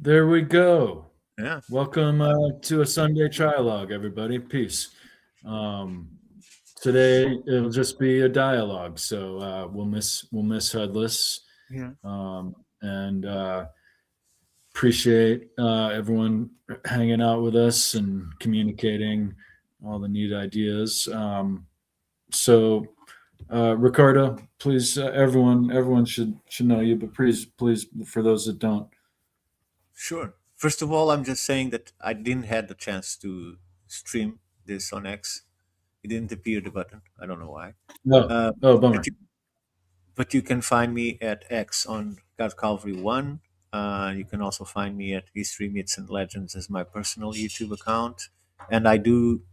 There we go. Yeah. Welcome to a Sunday trialogue, everybody. Peace. Um, Today it'll just be a dialogue, so we'll miss Headless, Yeah. and appreciate everyone hanging out with us and communicating all the neat ideas. Ricardo, please, everyone should know you, but please, for those that don't. Sure. First of all, I'm just saying that I didn't had the chance to stream this on X. It didn't appear the button. I don't know why. No, Uh, oh, but bummer. you can find me at X on God Calvary One. You can also find me at History Myths and Legends as my personal YouTube account, and I do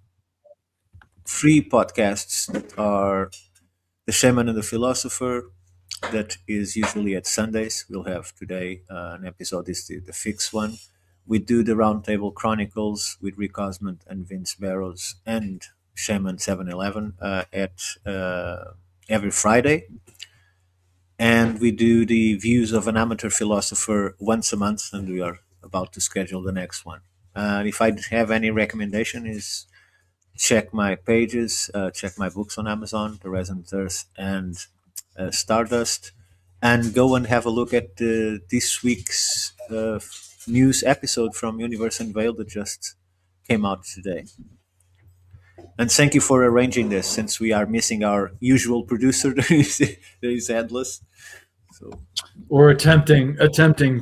free podcasts that are The Shaman and the Philosopher. That is usually at Sundays. We'll have today an episode is the fixed one. We do the Roundtable Chronicles with Rick Osmond and Vince Barrows and Shaman 711 at every Friday. And we do the Views of an Amateur Philosopher once a month, and we are about to schedule the next one. If I have any recommendation, is check my pages, check my books on Amazon, The Resonant Earth and Stardust, and go and have a look at this week's news episode from Universe Unveiled that just came out today. And thank you for arranging this, since we are missing our usual producer. There is Headless. So Or attempting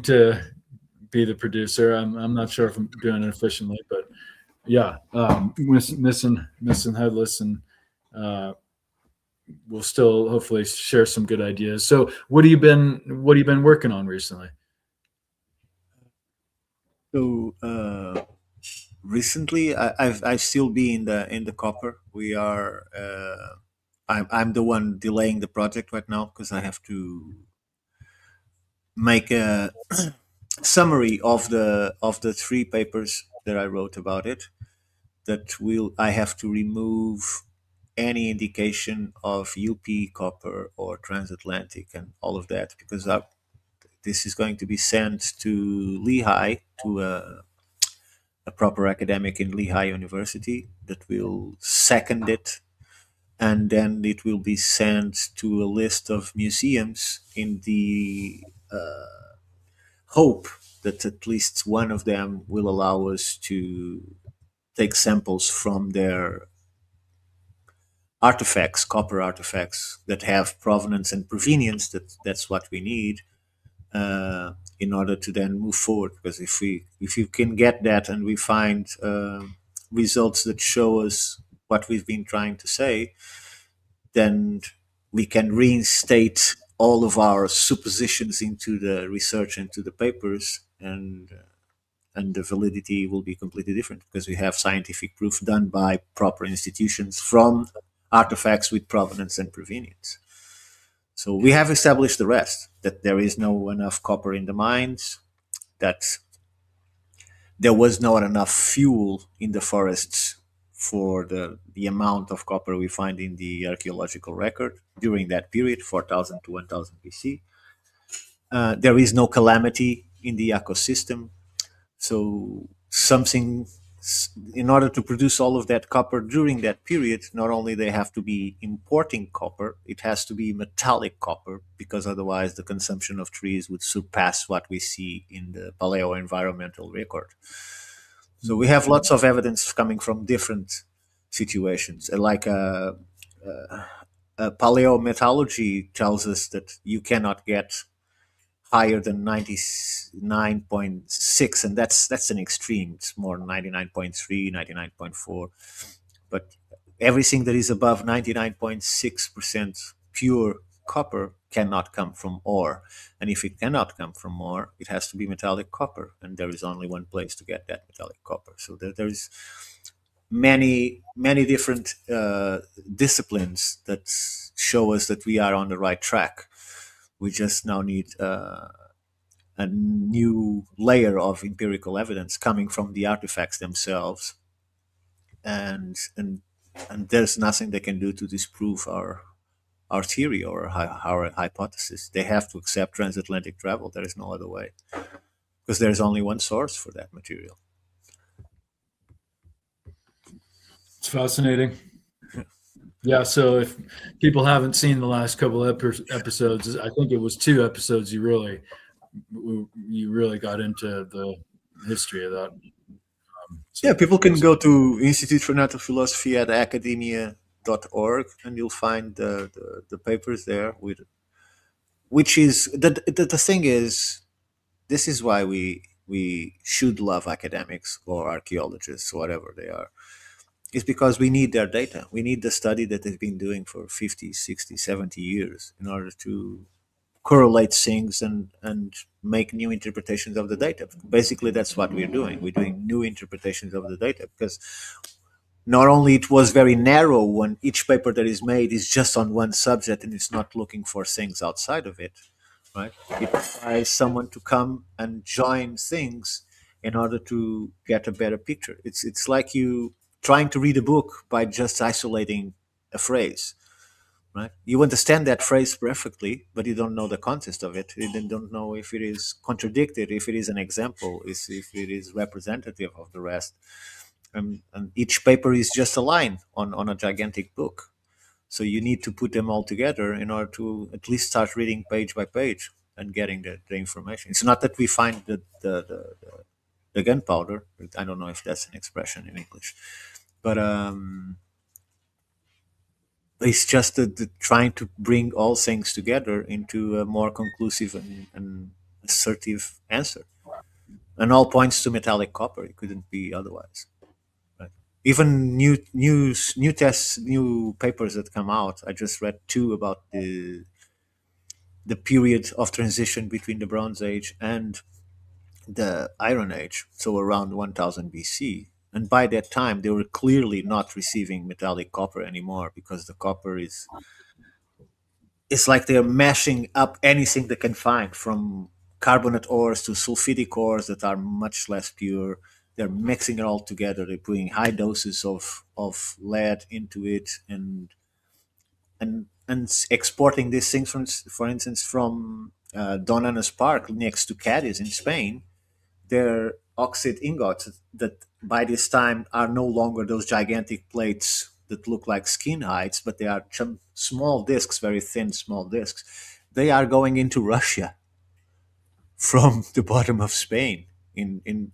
to be the producer. I'm not sure if I'm doing it efficiently, but yeah, missing Headless, and uh, we'll still hopefully share some good ideas. So, what have you been working on recently? so recently, I've still be in the copper. We are. I'm the one delaying the project right now because I have to make a summary of the three papers that I wrote about it. That will I have to remove any indication of UP copper or transatlantic and all of that because this is going to be sent to Lehigh to a proper academic in Lehigh University that will second it, and then it will be sent to a list of museums in the hope that at least one of them will allow us to take samples from their artifacts, copper artifacts that have provenance and provenience. That's what we need in order to then move forward. Because if you can get that and we find results that show us what we've been trying to say, then we can reinstate all of our suppositions into the research, into the papers, and the validity will be completely different because we have scientific proof done by proper institutions from artifacts with provenance and provenience. So we have established the rest, that there is no enough copper in the mines, that there was not enough fuel in the forests for the amount of copper we find in the archaeological record during that period, 4000 to 1000 BC. There is no calamity in the ecosystem. So something, in order to produce all of that copper during that period, not only they have to be importing copper, it has to be metallic copper, because otherwise the consumption of trees would surpass what we see in the paleo environmental record. So we have lots of evidence coming from different situations. Like paleometallurgy tells us that you cannot get higher than 99.6, and that's an extreme. It's more 99.3, 99.4. But everything that is above 99.6% pure copper cannot come from ore. And if it cannot come from ore, it has to be metallic copper, and there is only one place to get that metallic copper. So there's many different disciplines that show us that we are on the right track. We just now need a new layer of empirical evidence coming from the artifacts themselves, and there's nothing they can do to disprove our theory or our hypothesis. They have to accept transatlantic travel. There is no other way. because there's only one source for that material. It's fascinating. Yeah, so if people haven't seen the last couple episodes, I think it was two episodes you really got into the history of that. Yeah, So people can it's go to Institute for Natural Philosophy at academia.org, and you'll find the papers there with which is the thing is, this is why we should love academics or archaeologists, whatever they are. It's because we need their data. We need the study that they've been doing for 50, 60, 70 years in order to correlate things and make new interpretations of the data. Basically, that's what we're doing. We're doing new interpretations of the data because not only it was very narrow when each paper that is made is just on one subject and it's not looking for things outside of it, right? It requires someone to come and join things in order to get a better picture. It's like you trying to read a book by just isolating a phrase, right? You understand that phrase perfectly, but you don't know the context of it. You then don't know if it is contradicted, if it is an example, if it is representative of the rest. And each paper is just a line on a gigantic book. So you need to put them all together in order to at least start reading page by page and getting the information. It's not that we find the gunpowder. I don't know if that's an expression in English, but it's just the trying to bring all things together into a more conclusive and assertive answer. And all points to metallic copper. It couldn't be otherwise. Right? Even new papers that come out. I just read two about the period of transition between the Bronze Age and the Iron Age, so around 1000 BC. And by that time, they were clearly not receiving metallic copper anymore because the copper is it's like they're mashing up anything they can find, from carbonate ores to sulfidic ores that are much less pure. They're mixing it all together. They're putting high doses of lead into it, and exporting these things from, for instance, from Don Anna's Park next to Cadiz in Spain. They're oxide ingots that by this time are no longer those gigantic plates that look like skin hides, but they are small discs, very thin, small discs. They are going into Russia from the bottom of Spain. When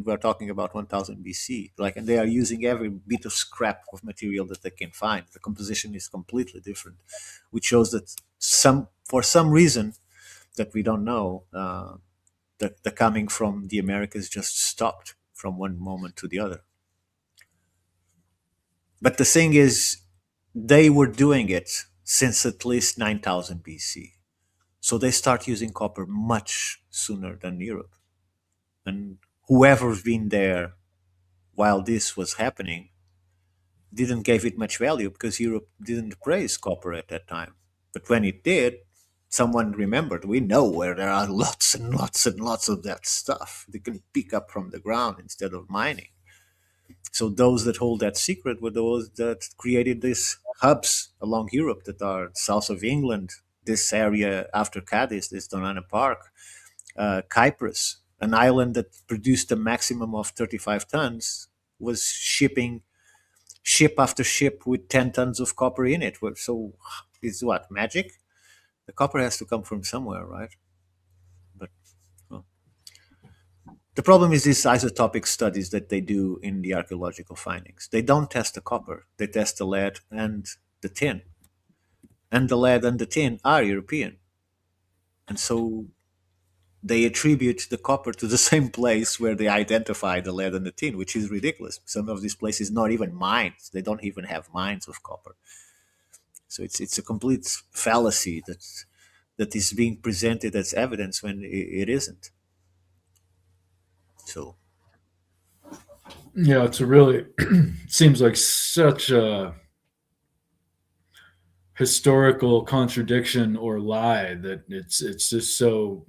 we're talking about 1000 BC, like, and they are using every bit of scrap of material that they can find. The composition is completely different, which shows that for some reason that we don't know, the coming from the Americas just stopped from one moment to the other. But the thing is, they were doing it since at least 9000 BC. So they start using copper much sooner than Europe. And whoever's been there while this was happening didn't give it much value because Europe didn't praise copper at that time. But when it did, someone remembered, we know where there are lots and lots and lots of that stuff. They can pick up from the ground instead of mining. So those that hold that secret were those that created these hubs along Europe that are south of England, this area after Cadiz, this Donana Park, Cyprus, an island that produced a maximum of 35 tons, was shipping ship after ship with 10 tons of copper in it. So it's what, magic? The copper has to come from somewhere, right? But well, the problem is these isotopic studies that they do in the archaeological findings. They don't test the copper, they test the lead and the tin. And the lead and the tin are European. And so they attribute the copper to the same place where they identify the lead and the tin, which is ridiculous. Some of these places not even mines. They don't even have mines of copper. So it's a complete fallacy that is being presented as evidence when it isn't. So yeah, it's a really seems like such a historical contradiction or lie that it's just so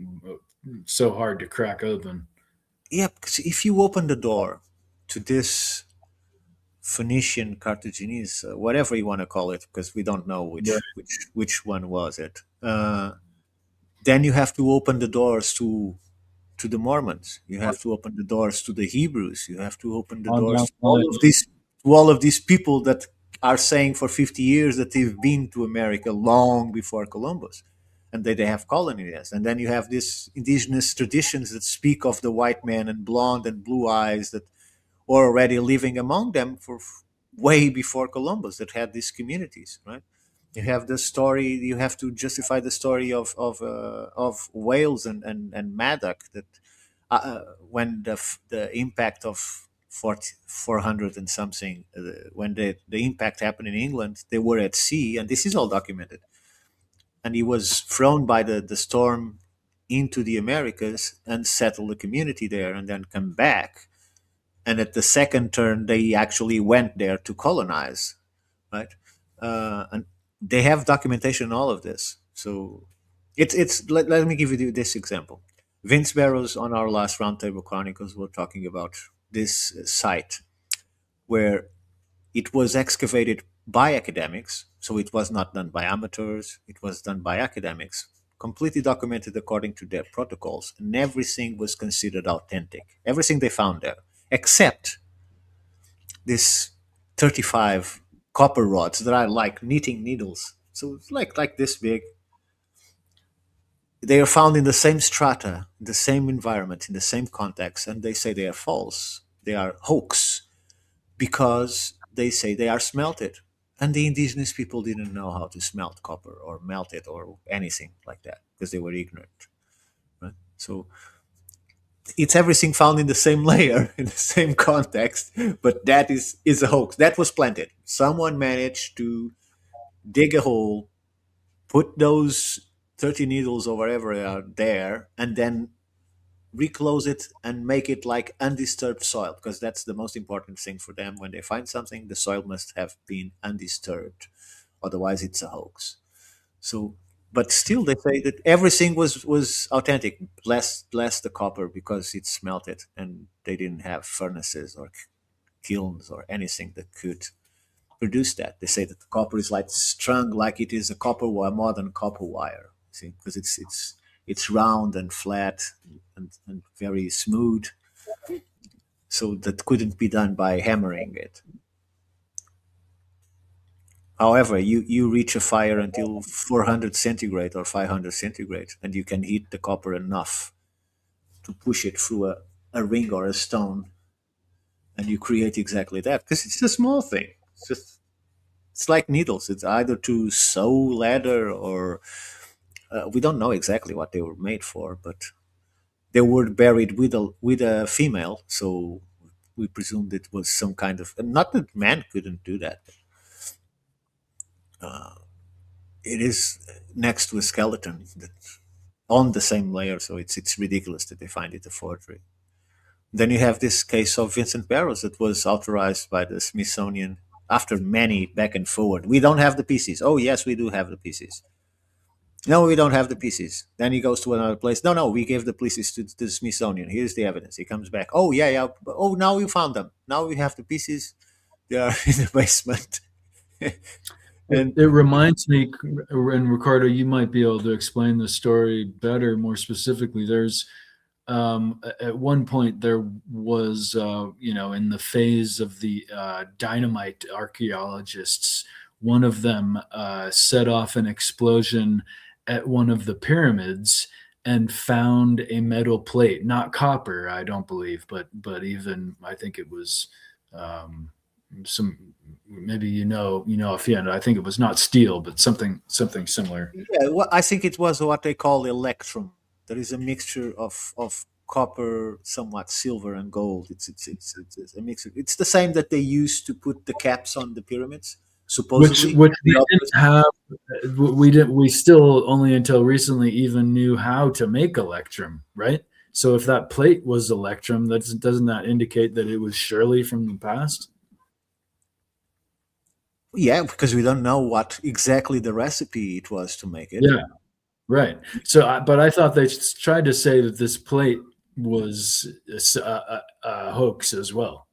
hard to crack open. yeah, because if you open the door to this Phoenician, Carthaginian, whatever you want to call it, because we don't know Right. which one was it. Then you have to open the doors to to the Mormons. You have to open the doors to the Hebrews. You have to open the On down doors the line. to all of these people that are saying for 50 years that they've been to America long before Columbus, and that they have colonies. And then you have these indigenous traditions that speak of the white man and blonde and blue eyes that were already living among them for way before Columbus, that had these communities, right? You have the story. You have to justify the story of Wales and Madoc, that when the impact of 400 and something, when the impact happened in England, they were at sea, and this is all documented. And he was thrown by the storm into the Americas and settled a community there, and then come back. And at the second turn, they actually went there to colonize, right? And they have documentation on all of this. So let me give you this example. Vince Barrows on our last Roundtable Chronicles were talking about this site where it was excavated by academics, so it was not done by amateurs, it was done by academics, completely documented according to their protocols, and everything was considered authentic. Everything they found there, except this 35 copper rods that are like knitting needles. So it's like this big. They are found in the same strata, in the same environment, in the same context, and they say they are false. They are hoax because they say they are smelted. And the indigenous people didn't know how to smelt copper or melt it or anything like that because they were ignorant. Right? So it's everything found in the same layer, in the same context, but that is a hoax. That was planted. Someone managed to dig a hole, put those 30 needles or whatever they are there, and then reclose it and make it like undisturbed soil, because that's the most important thing for them. When they find something, the soil must have been undisturbed, otherwise it's a hoax. So but still they say that everything was authentic, less the copper, because it's smelted and they didn't have furnaces or kilns or anything that could produce that. They say that the copper is like strung like it is a copper wire, modern copper wire. See, because it's round and flat and very smooth, so that couldn't be done by hammering it. However, you reach a fire until 400 centigrade or 500 centigrade, and you can heat the copper enough to push it through a ring or a stone, and you create exactly that. Because it's a small thing. It's like needles. It's either to sew leather or we don't know exactly what they were made for, but they were buried with a female, so we presumed it was some kind of. Not that man couldn't do that. It is next to a skeleton that, on the same layer, so it's ridiculous that they find it a forgery. Then you have this case of Vincent Barrows that was authorized by the Smithsonian after many back and forward. We don't have the pieces. Oh yes, we do have the pieces. No, we don't have the pieces. Then he goes to another place. No, no, we gave the pieces to the Smithsonian. Here's the evidence. He comes back. Oh yeah, yeah. Oh, now we found them. Now we have the pieces. They are in the basement. And It reminds me, and Ricardo, you might be able to explain the story better, more specifically. There's at one point there was, in the phase of the dynamite archaeologists, one of them set off an explosion at one of the pyramids and found a metal plate, not copper, I don't believe, but even I think it was some, maybe offhand. I think it was not steel, but something similar. yeah, well, I think it was what they call electrum. There is a mixture of copper, somewhat silver, and gold. It's a mixture. It's the same that they used to put the caps on the pyramids, which supposedly. which The we didn't opposite. have. We still only until recently even knew how to make electrum, right? So if that plate was electrum, doesn't that indicate that it was surely from the past? Yeah, because we don't know what exactly the recipe it was to make it. Yeah, right. So, but I thought they tried to say that this plate was a hoax as well.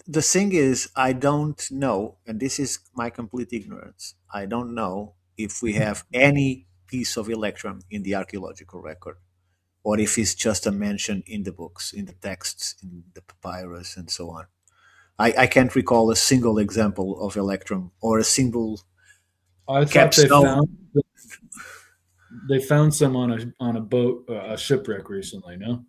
The thing is, I don't know, and this is my complete ignorance. I don't know if we have any piece of electrum in the archaeological record. or if it's just a mention in the books, in the texts, in the papyrus, and so on. I can't recall a single example of electrum or a single I thought capstone. they found some on a boat, a shipwreck recently. No,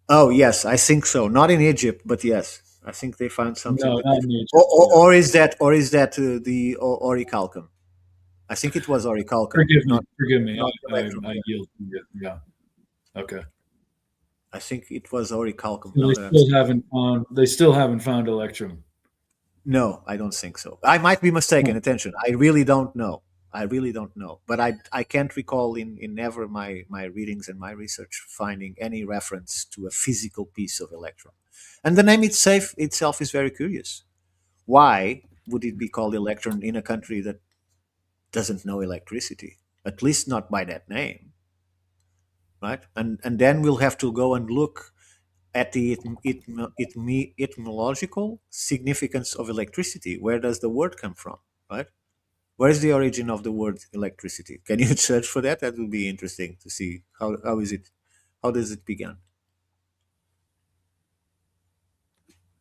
Oh yes, I think so. Not in Egypt, but yes, I think they found something no, that they. not in Egypt. Yeah, Or is that the orichalcum? I think it was orichalcum, forgive me, not forgive me. not I electrum. Yeah. yield. Yeah, okay. I think it was orichalcum. So Now they that I'm still saying. haven't found. They still haven't found Electrum. No, I don't think so. I might be mistaken. Huh. Attention, I really don't know. I really don't know. But I can't recall in ever my readings and my research finding any reference to a physical piece of electrum. And the name itself is very curious. Why would it be called electron in a country that doesn't know electricity? At least not by that name, right? And then we'll have to go and look at the etymological significance of electricity. Where does the word come from, right? Where's the origin of the word electricity? Can you search for that? That would be interesting to see how is it, how does it begin?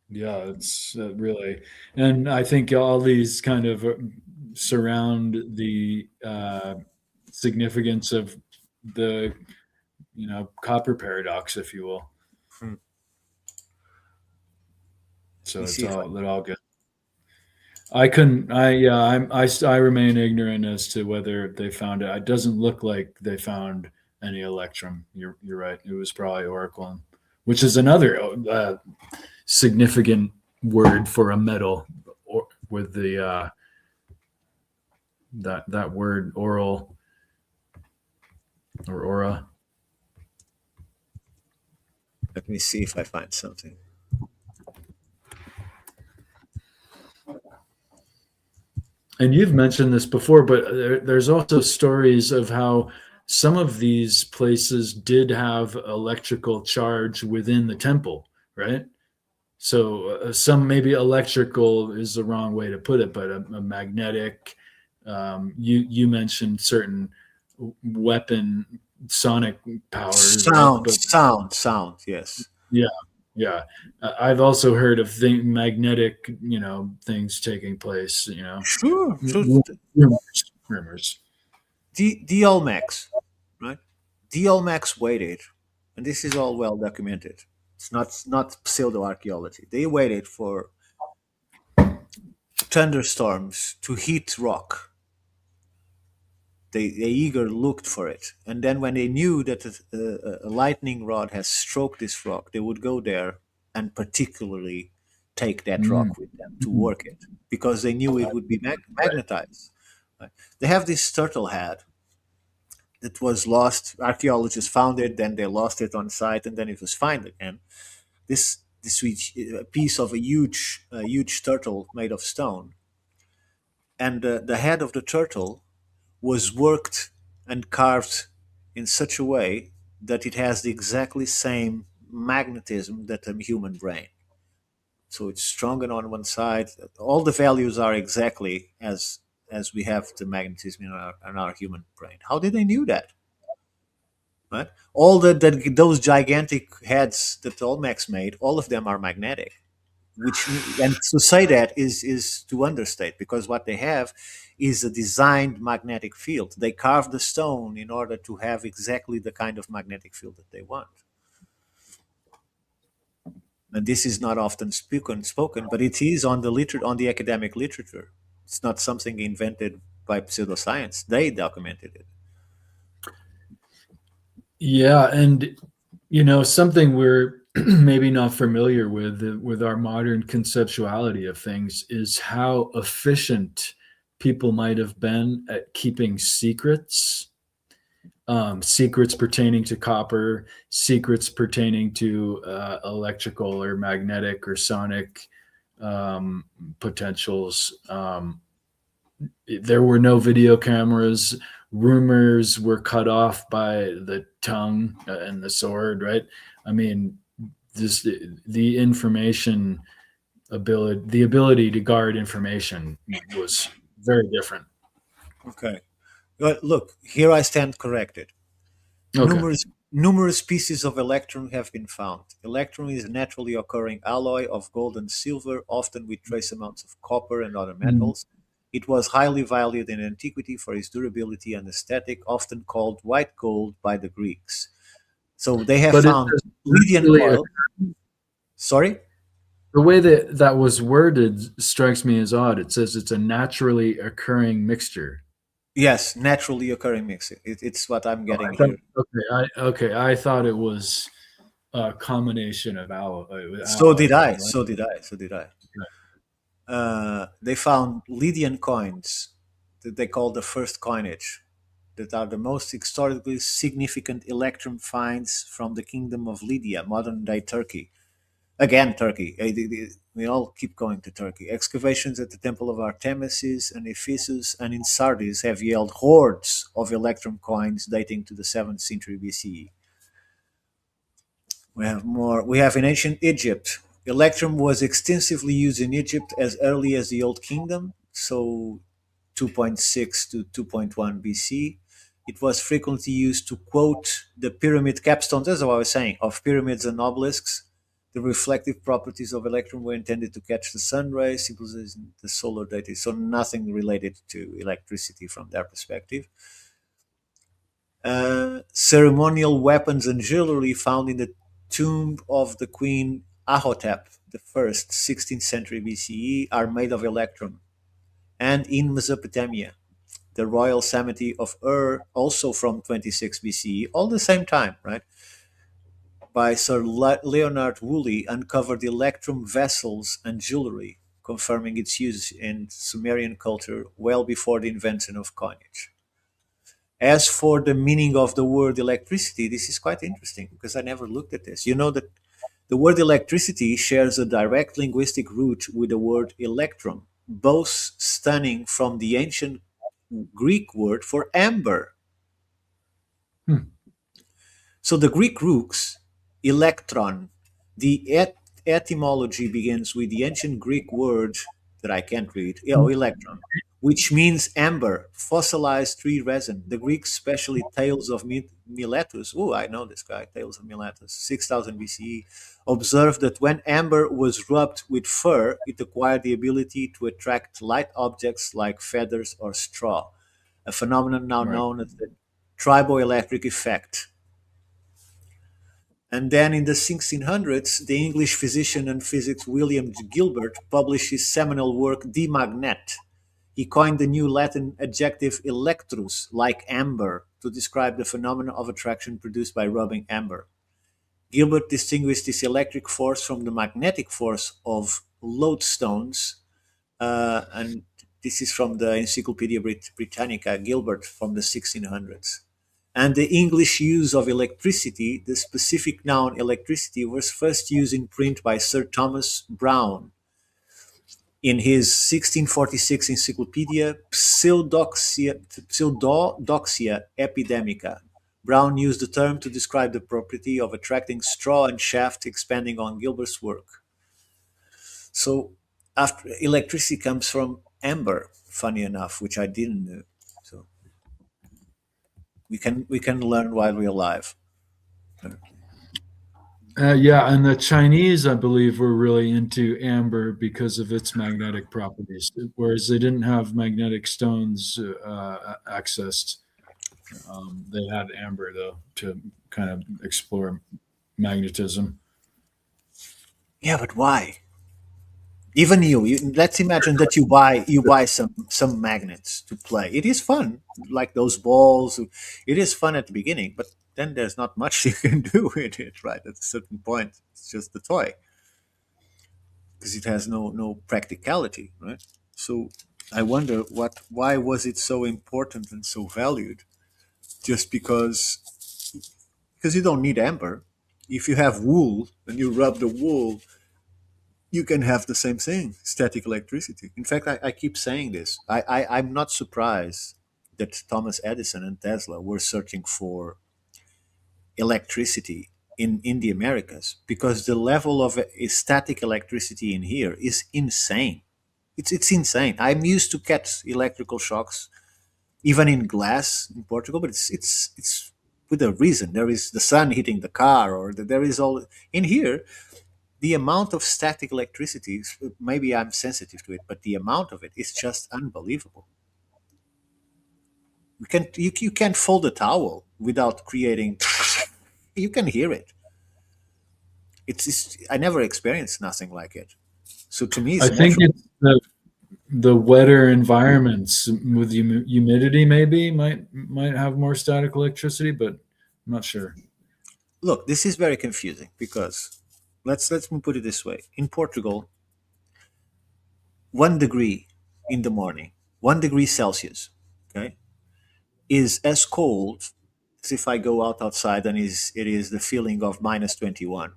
Yeah, it's really, and I think all these kind of surround the significance of the copper paradox, if you will. Hmm. Let me So see it's if I. all that all good. I couldn't. I yeah. I remain ignorant as to whether they found it. It doesn't look like they found any electrum. You're right. It was probably oracle, which is another significant word for a metal, or with the that word oral or aura. Let me see if I find something. And you've mentioned this before, but there's also stories of how some of these places did have electrical charge within the temple, right? So some maybe electrical is the wrong way to put it, but a magnetic. You mentioned certain weapon sonic powers, right? Sound, But sound, sound. Yes. yeah, yeah. I've also heard of magnetic, things taking place. Sure, sure. Rumors. The Olmecs, right? The Olmecs waited, and this is all well documented. It's not pseudo archaeology. They waited for thunderstorms to hit rock. They eager looked for it, and then when they knew that a lightning rod has stroked this rock, they would go there and particularly take that Mm, rock with them to mm. work it because they knew it would be Right. magnetized. Right? They have this turtle head that was lost. Archaeologists found it, then they lost it on site, and then it was found again. This piece of a huge turtle made of stone, and the head of the turtle was worked and carved in such a way that it has the exactly same magnetism that a human brain. So it's stronger on one side. All the values are exactly as we have the magnetism in our human brain. How did they knew that? Right? All those gigantic heads that Olmecs made, all of them are magnetic. And to say that is to understate because what they have is a designed magnetic field. They carve the stone in order to have exactly the kind of magnetic field that they want. And this is not often spoken, but it is on the academic literature. It's not something invented by pseudoscience. They documented it. Yeah, and something we're maybe not familiar with our modern conceptuality of things is how efficient people might have been at keeping secrets, secrets pertaining to copper, secrets pertaining to electrical or magnetic or sonic um, potentials. There were no video cameras. Rumors were cut off by the tongue and the sword, right? I mean, just the information the ability to guard information was very different. Okay. Well, look, here I stand corrected. Okay. Numerous numerous pieces of electrum have been found. Electrum is a naturally occurring alloy of gold and silver, often with trace amounts of copper and other Mm. metals. It was highly valued in antiquity for its durability and aesthetic, often called white gold by the Greeks. So they have But it found says Lydian naturally, coil. Sorry? the way that that was worded strikes me as odd. It says it's a naturally occurring mixture. Yes, naturally occurring mix. It's what I'm getting I thought, here. I thought it was a combination of So did alloys. I. Right? So did I. So did I. They found Lydian coins that they call the first coinage, that are the most historically significant electrum finds from the kingdom of Lydia, modern day Turkey. Again, Turkey. We all keep going to Turkey. Excavations at the Temple of Artemis and Ephesus and in Sardis have yielded hordes of electrum coins dating to the 7th century BCE. We have more. We have in ancient Egypt. Electrum was extensively used in Egypt as early as the Old Kingdom, so 2.6 to 2.1 BC. It was frequently used to quote the pyramid capstones, as I was saying, of pyramids and obelisks. The reflective properties of electrum were intended to catch the sun rays, symbolizing the solar deity. So nothing related to electricity from their perspective. Ceremonial weapons and jewelry found in the tomb of the Queen Ahotep the First, 16th century BCE, are made of electrum. And in Mesopotamia, the royal cemetery of Ur, also from 26 BCE, all the same time, right? By Sir Leonard Woolley, uncovered electrum vessels and jewelry, confirming its use in Sumerian culture well before the invention of coinage. As for the meaning of the word electricity, this is quite interesting because I never looked at this. You know that the word electricity shares a direct linguistic root with the word electrum, both stemming from the ancient Greek word for amber. Hmm. So the Greek roots, electron, the etymology begins with the ancient Greek word that I can't read, electron, which means amber, fossilized tree resin. The Greeks, especially Tales of Miletus, oh, I know this guy, Tales of Miletus, 6000 BCE, observed that when amber was rubbed with fur, it acquired the ability to attract light objects like feathers or straw, a phenomenon now Right. known as the triboelectric effect. And then in the 1600s, the English physician and physicist William Gilbert published his seminal work De Magnet. He coined the new Latin adjective electrus, like amber, to describe the phenomenon of attraction produced by rubbing amber. Gilbert distinguished this electric force from the magnetic force of lodestones, and this is from the Encyclopedia Britannica, Gilbert from the 1600s. And the English use of electricity, the specific noun electricity, was first used in print by Sir Thomas Browne in his 1646 encyclopedia Pseudodoxia Epidemica. Browne used the term to describe the property of attracting straw and shaft, expanding on Gilbert's work. So, after electricity comes from amber, funny enough, which I didn't know. So we can learn while we're alive. Yeah, and the Chinese, I believe, were really into amber because of its magnetic properties, whereas they didn't have magnetic stones accessed. They had amber though to kind of explore magnetism. Yeah, but why? Even you, let's imagine that you buy some magnets to play. It is fun, like those balls. It is fun at the beginning, but then there's not much you can do with it, right? At a certain point, it's just a toy because it has no practicality, right? So I wonder why was it so important and so valued? Just because you don't need amber. If you have wool and you rub the wool, you can have the same thing, static electricity. In fact, I keep saying this. I'm not surprised that Thomas Edison and Tesla were searching for electricity in the Americas because the level of static electricity in here is insane. It's insane. I'm used to catch electrical shocks even in glass in Portugal, but it's with a reason. There is the sun hitting the car, or there is all in here. The amount of static electricity, maybe I'm sensitive to it, but the amount of it is just unbelievable. You can't fold a towel without creating. You can hear it. It's I never experienced nothing like it. So to me, I it's think natural. it's the wetter environments with humidity maybe might have more static electricity, but I'm not sure. Look, this is very confusing because let's me put it this way. In Portugal, 1 degree in the morning, 1 degree Celsius, okay, is as cold as if I go outside and is it is the feeling of -21.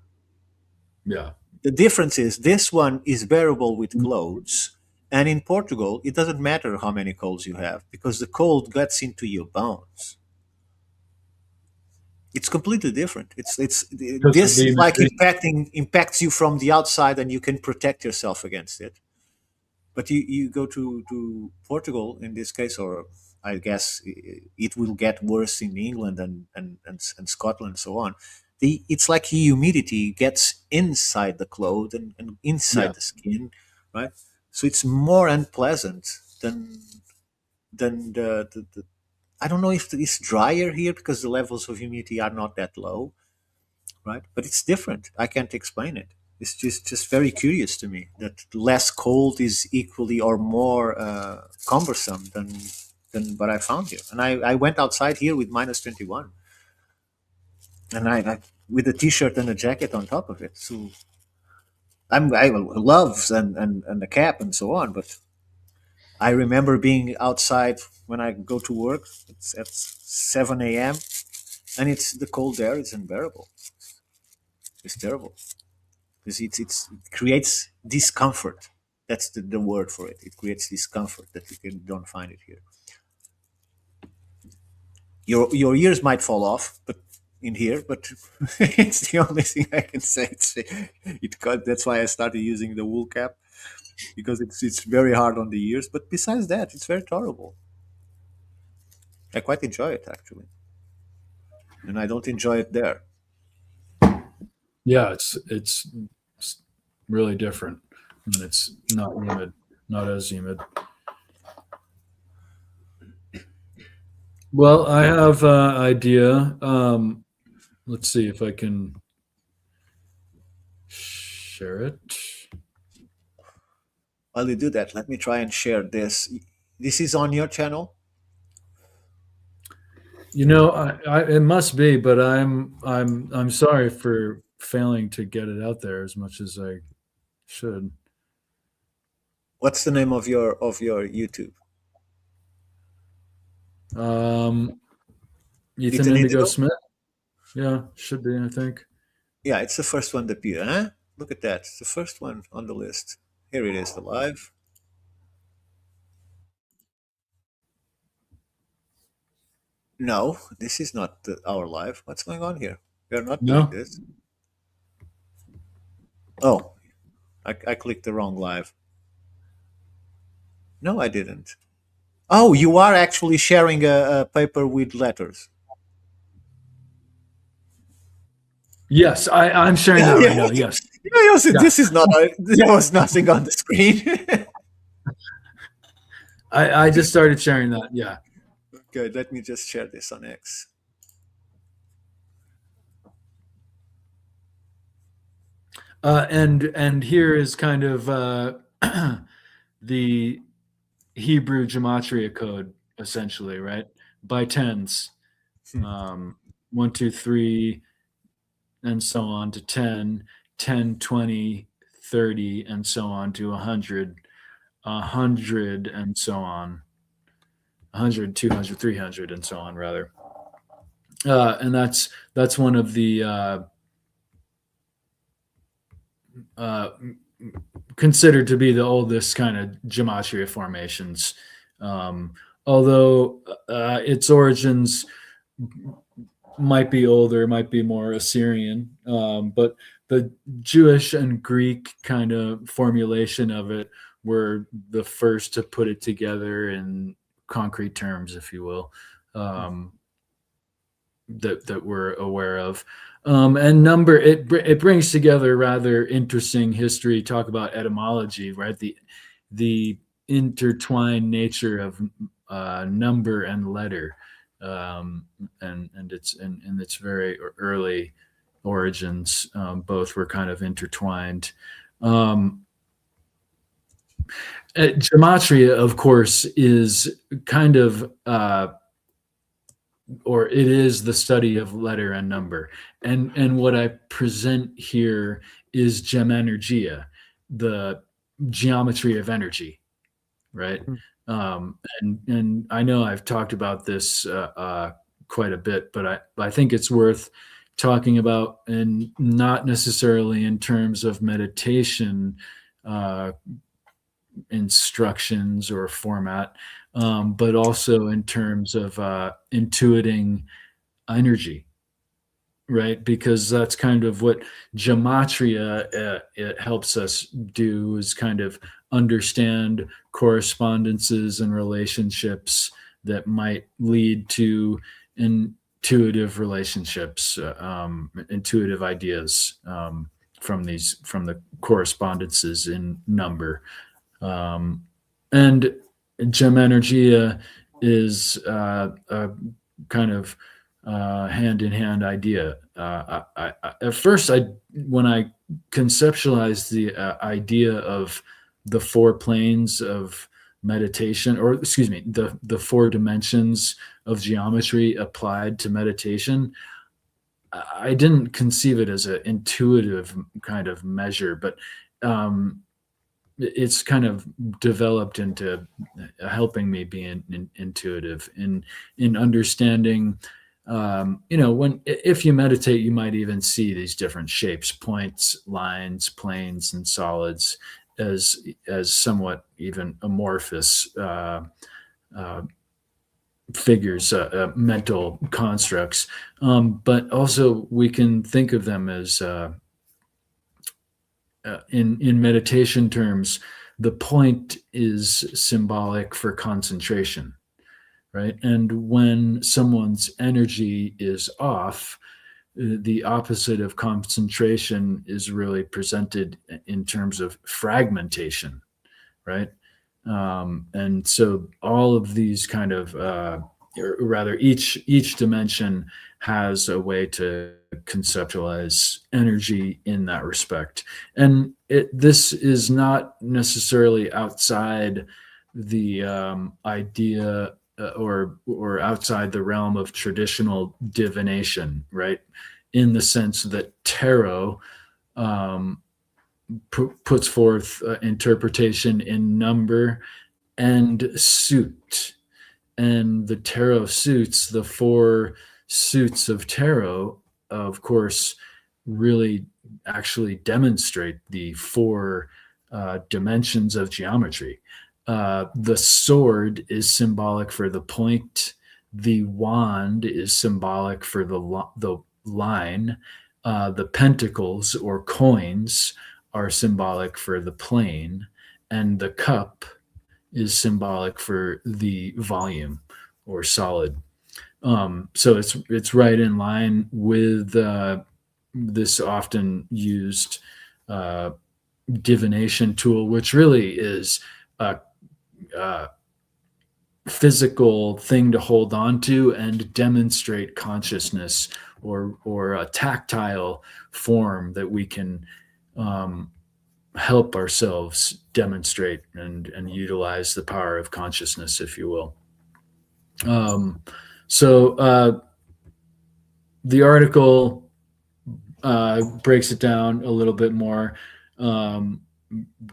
Yeah. The difference is this one is bearable with clothes, and in Portugal, it doesn't matter how many colds you have because the cold gets into your bones. It's completely different. It's Because of this the is like humidity. impacts you from the outside, and you can protect yourself against it. But you go to Portugal in this case, or I guess it will get worse in England and Scotland and so on. It's like the humidity gets inside the clothes and Yeah. inside the skin, right? So it's more unpleasant than the I don't know if it's drier here because the levels of humidity are not that low, right? But it's different. I can't explain it. It's just very curious to me that less cold is equally or more cumbersome than what I found here. And I went outside here with -21, and I with a t-shirt and a jacket on top of it. So I gloves and a cap and so on. But I remember being outside when I go to work. It's at 7 a.m. and it's the cold air is unbearable. It's terrible. Because it creates discomfort. That's the word for it. It creates discomfort that don't find it here. Your ears might fall off, but in here, but it's the only thing I can say. That's why I started using the wool cap because it's very hard on the ears. But besides that, it's very tolerable. I quite enjoy it actually, and I don't enjoy it there. Yeah, it's really different when it's not humid, not as humid. Well, I have an idea. Let's see if I can share it. While you do that, let me try and share this. This is on your channel. It must be, but I'm sorry for failing to get it out there as much as I should. What's the name of your YouTube? Um, Ethan Ethan Indigo Indigo? Smith. Yeah, should be. I think. Yeah, it's the first one that appeared, huh? Look at that. It's the first one on the list. Here it is, the live. No, this is not our live. What's going on here? We are not doing No. this. Oh, I clicked the wrong live. No, I didn't. Oh, you are actually sharing a paper with letters. Yes, I'm sharing Yeah, that right yeah. now. Yes. Yeah, yes, Yeah. this is not. There was nothing on the screen. I just started sharing that. Yeah. Okay, let me just share this on X. And here is kind of the Hebrew gematria code, essentially, right? By tens, Hmm. um, 1, 2, 3, and so on to 10, 10, 20, 30, and so on to 100, 100, and so on, 100, 200, 300, and so on, rather. And that's one of the uh, considered to be the oldest kind of gematria formations. Um, Although its origins might be older, might be more Assyrian, but the Jewish and Greek kind of formulation of it were the first to put it together in concrete terms, if you will. Um, that we're aware of. And number it brings together rather interesting history. Talk about etymology, right? The intertwined nature of number and letter, and its very early origins. Both were kind of intertwined. Um, Gematria, of course, is kind of or it is the study of letter and number. And what I present here is Gemenergia, the geometry of energy, right? Mm. And I know I've talked about this quite a bit, but I think it's worth talking about, and not necessarily in terms of meditation uh, instructions or format, but also in terms of intuiting energy, right? Because that's kind of what gematria it helps us do, is kind of understand correspondences and relationships that might lead to intuitive relationships, intuitive ideas, from the correspondences in number. And Gemenergia is a kind of hand in hand idea. At first, when I conceptualized the idea of the four planes of meditation, or excuse me, the four dimensions of geometry applied to meditation, I didn't conceive it as an intuitive kind of measure, but um, it's kind of developed into helping me be intuitive in understanding. When if you meditate, you might even see these different shapes, points, lines, planes, and solids as somewhat even amorphous uh, figures, mental constructs. But also we can think of them as in meditation terms, the point is symbolic for concentration, right? And when someone's energy is off, the opposite of concentration is really presented in terms of fragmentation, right? And so all of these kind of, or rather, each dimension has a way to conceptualize energy in that respect. And this is not necessarily outside the idea, or outside the realm of traditional divination, right? In the sense that tarot um, puts forth interpretation in number and suit. And the tarot suits, the four suits of tarot, of course, really actually demonstrate the four dimensions of geometry. The sword is symbolic for the point. The wand is symbolic for the line. The pentacles or coins are symbolic for the plane, and the cup is symbolic for the volume or solid. So it's right in line with this often used uh, divination tool, which really is a, a physical thing to hold on to and demonstrate consciousness, or a tactile form that we can um, help ourselves demonstrate and utilize the power of consciousness, if you will. Um, so the article breaks it down a little bit more um,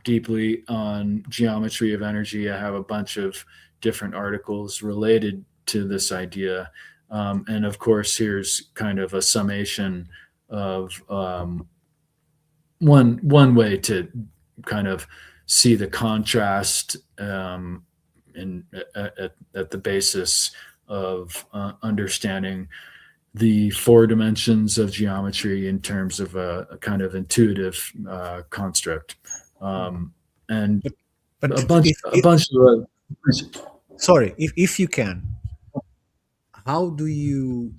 deeply on geometry of energy. I have a bunch of different articles related to this idea. And of course, here's kind of a summation of one way to kind of see the contrast at the basis of understanding the four dimensions of geometry in terms of a kind of intuitive construct, and But but a bunch of sorry, if you can, how do you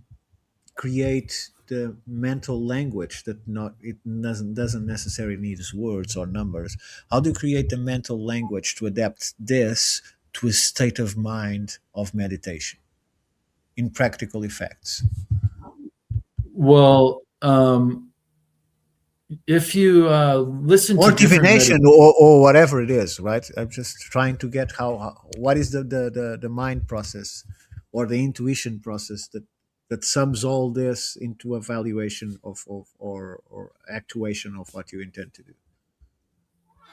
create the mental language that not it doesn't necessarily need words or numbers? How do you create the mental language to adapt this to a state of mind of meditation in practical effects? Well, if you listen Or to different divination, or whatever it is, right? I'm just trying to get what is the mind process or the intuition process that sums all this into evaluation of or actuation of what you intend to do.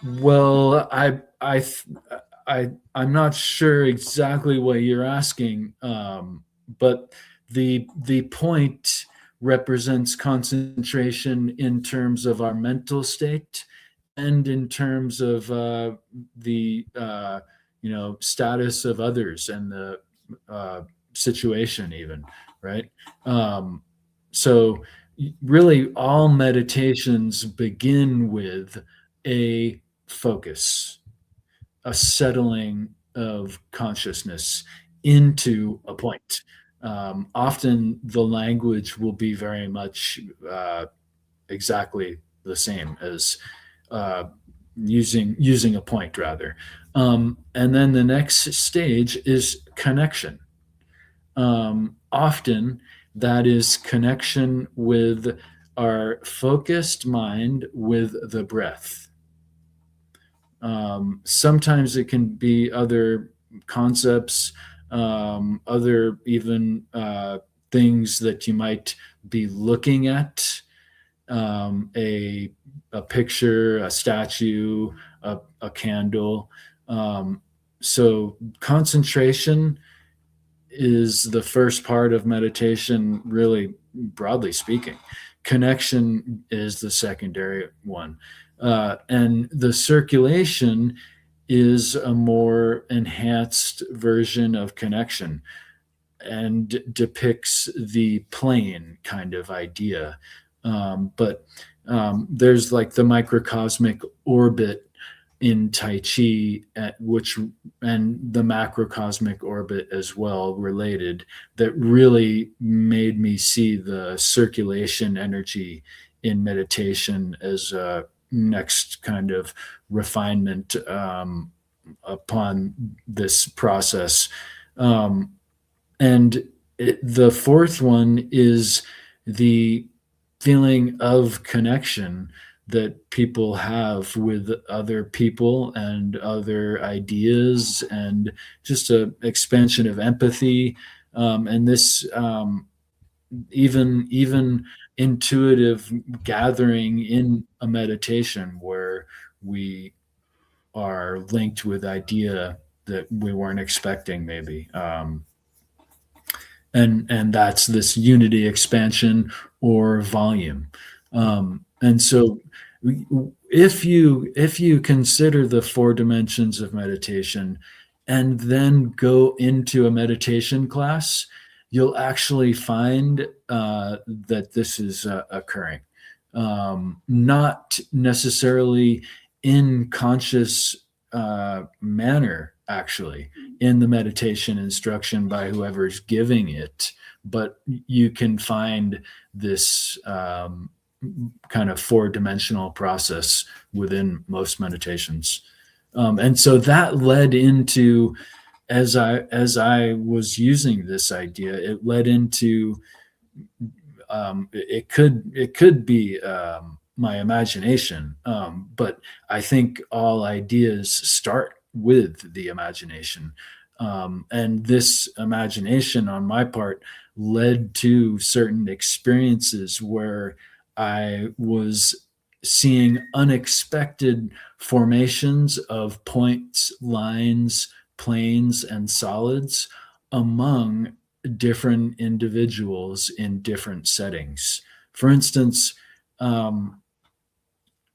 well, I'm not sure exactly what you're asking, but the point represents concentration in terms of our mental state and in terms of the status of others and the uh, situation, even, right. um, so really all meditations begin with a focus, a settling of consciousness into a point. Often the language will be very much exactly the same as uh, using a point, rather. And then the next stage is connection. Often that is connection with our focused mind with the breath. Sometimes it can be other concepts, other even things that you might be looking at, a picture, a statue, a candle. So concentration is the first part of meditation, really broadly speaking. Connection is the secondary one. And the circulation is a more enhanced version of connection and depicts the plane kind of idea. But there's like the microcosmic orbit in Tai Chi, at which and the macrocosmic orbit as well related, that really made me see the circulation energy in meditation as a next kind of refinement upon this process. Um, and the fourth one is the feeling of connection that people have with other people and other ideas, and just a expansion of empathy. And this even intuitive gathering in a meditation where we are linked with idea that we weren't expecting, maybe. And that's this unity expansion or volume. And so if you consider the four dimensions of meditation and then go into a meditation class, you'll actually find that this is occurring, not necessarily in conscious manner, actually, in the meditation instruction by whoever's giving it, but you can find this kind of four-dimensional process within most meditations. And so that led into, as I was using this idea, it led into it could be my imagination, but I think all ideas start with the imagination, and this imagination on my part led to certain experiences where I was seeing unexpected formations of points, lines, planes, and solids among different individuals in different settings. For instance, um,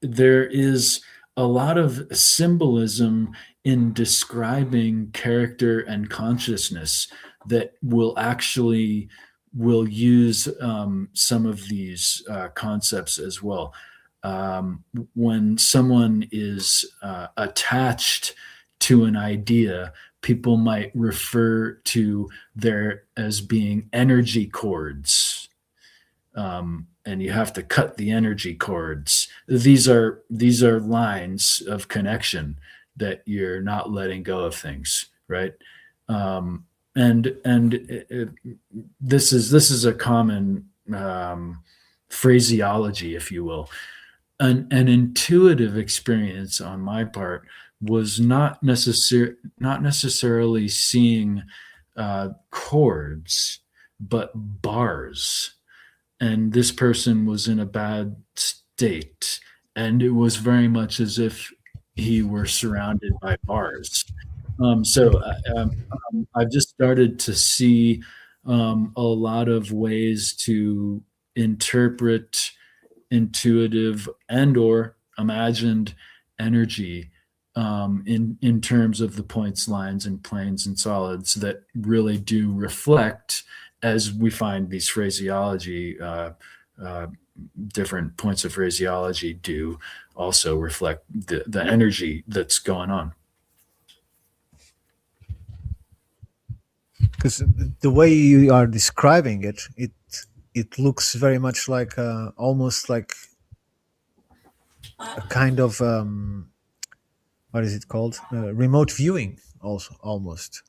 there is a lot of symbolism in describing character and consciousness that will use some of these concepts as well. When someone is attached to an idea, people might refer to there as being energy cords. and you have to cut the energy cords. These are lines of connection that you're not letting go of things, right? And this is a common phraseology, if you will. An intuitive experience on my part was not necessarily seeing chords, but bars. And this person was in a bad state, and it was very much as if he were surrounded by bars. I've just started to see a lot of ways to interpret intuitive and or imagined energy in terms of the points, lines, and planes and solids that really do reflect, as we find these phraseology, uh, different points of phraseology do also reflect the energy that's going on. Because the way you are describing it, it looks very much like almost like a kind of what is it called? Remote viewing, also almost.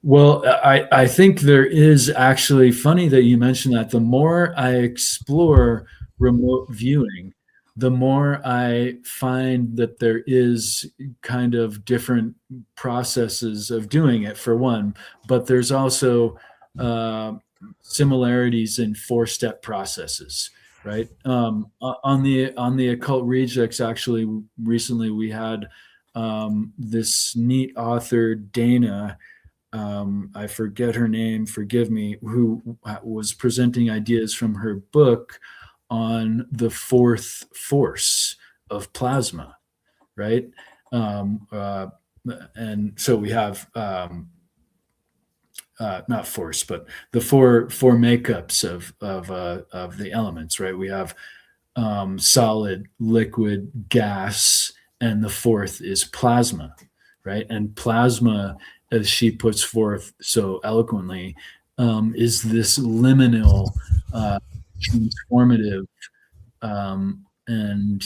Well, I think there is actually funny that you mentioned that. The more I explore remote viewing, the more I find that there is kind of different processes of doing it, for one, but there's also uh, similarities in four-step processes, right? On the occult rejects, actually, recently we had this neat author, Dana. I forget her name, forgive me, who was presenting ideas from her book on the fourth force of plasma, right? Um, uh, and so we have not force, but the four makeups of the elements, right? We have solid, liquid, gas, and the fourth is plasma, right? And plasma, as she puts forth so eloquently, is this liminal, transformative, and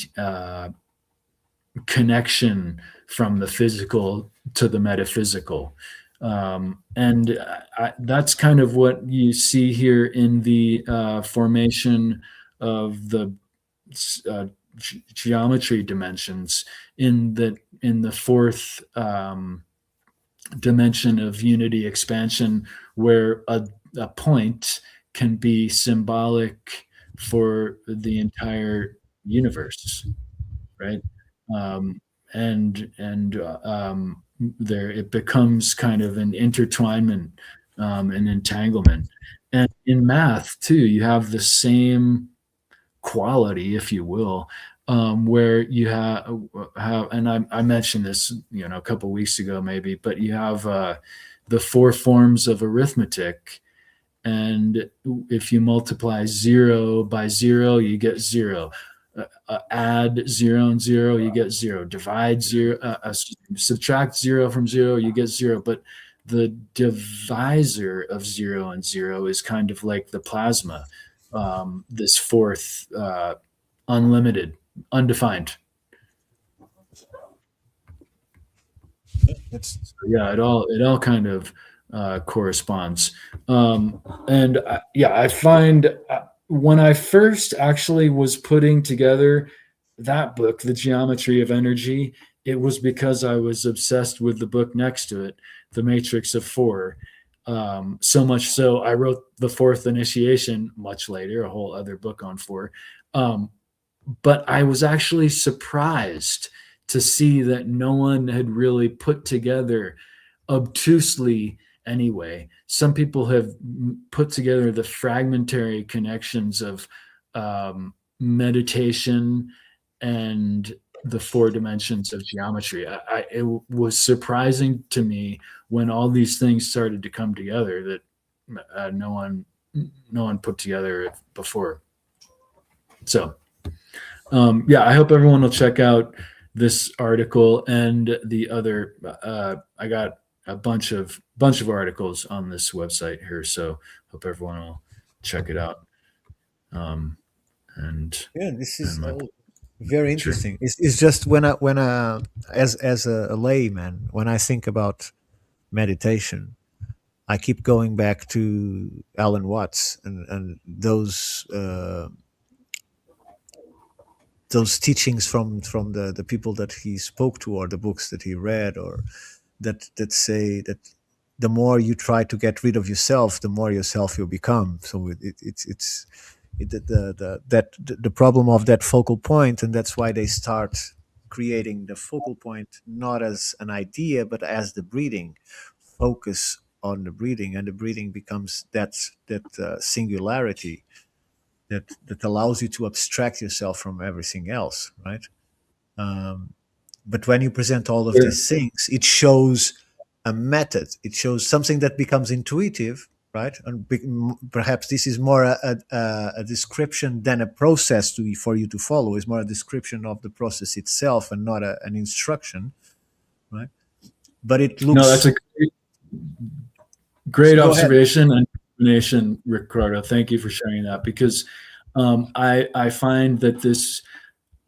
connection from the physical to the metaphysical. And that's kind of what you see here in the formation of the uh, geometry dimensions in the fourth dimension of unity expansion, where a point can be symbolic for the entire universe, right? Um, and there it becomes kind of an intertwinement, an entanglement. And in math too, you have the same quality, if you will, where you have, and I mentioned this, a couple of weeks ago, maybe, but you have the four forms of arithmetic, and if you multiply 0 by 0, you get 0. Add 0 and 0, you get 0. Divide 0, subtract 0 from 0, you get 0. But the divisor of 0 and 0 is kind of like the plasma, this fourth, unlimited, undefined. It's So yeah, it all kind of corresponds. And I find when I first actually was putting together that book, The Geometry of Energy, it was because I was obsessed with the book next to it, The Matrix of Four. So much so, I wrote The Fourth Initiation much later, a whole other book on four. Um, but I was actually surprised to see that no one had really put together, obtusely anyway. Some people have put together the fragmentary connections of meditation and the four dimensions of geometry. It was surprising to me when all these things started to come together that no one put together before. So yeah, I hope everyone will check out this article and the other. I got a bunch of articles on this website here, so hope everyone will check it out. um, and Yeah, this is and my very sure. interesting. It's just when I as a layman, when I think about meditation, I keep going back to Alan Watts and those teachings from the people that he spoke to, or the books that he read, or that say that the more you try to get rid of yourself, the more yourself you become. So it's the problem of that focal point, and that's why they start creating the focal point not as an idea but as the breathing. Focus on the breathing, and the breathing becomes that singularity that allows you to abstract yourself from everything else, right? Um, but when you present all of Sure. these things, it shows a method. It shows something that becomes intuitive, right? And perhaps this is more a description than a process for you to follow. It's more a description of the process itself and not an instruction, right? But it No, that's looks. a great Go ahead. observation and explanation, Ricardo. Thank you for sharing that because I find that this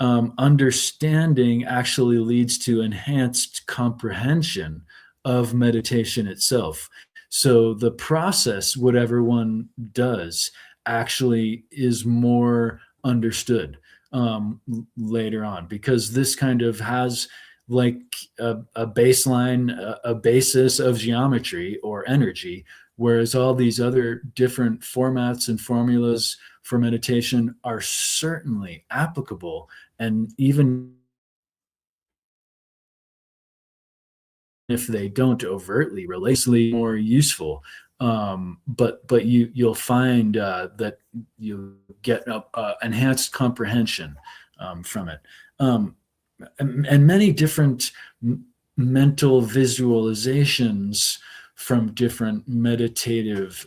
understanding actually leads to enhanced comprehension of meditation itself. So the process, whatever one does, actually is more understood later on because this kind of has like a baseline, a basis of geometry or energy, whereas all these other different formats and formulas for meditation are certainly applicable and even if they don't overtly relate, more useful. But you'll find that you get enhanced comprehension from it, um, and many different mental visualizations from different meditative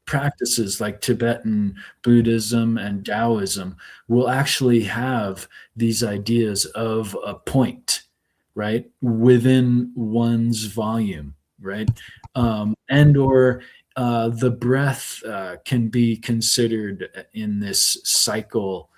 practices like Tibetan Buddhism and Taoism will actually have these ideas of a point, right, within one's volume, right, and or the breath can be considered in this cycle,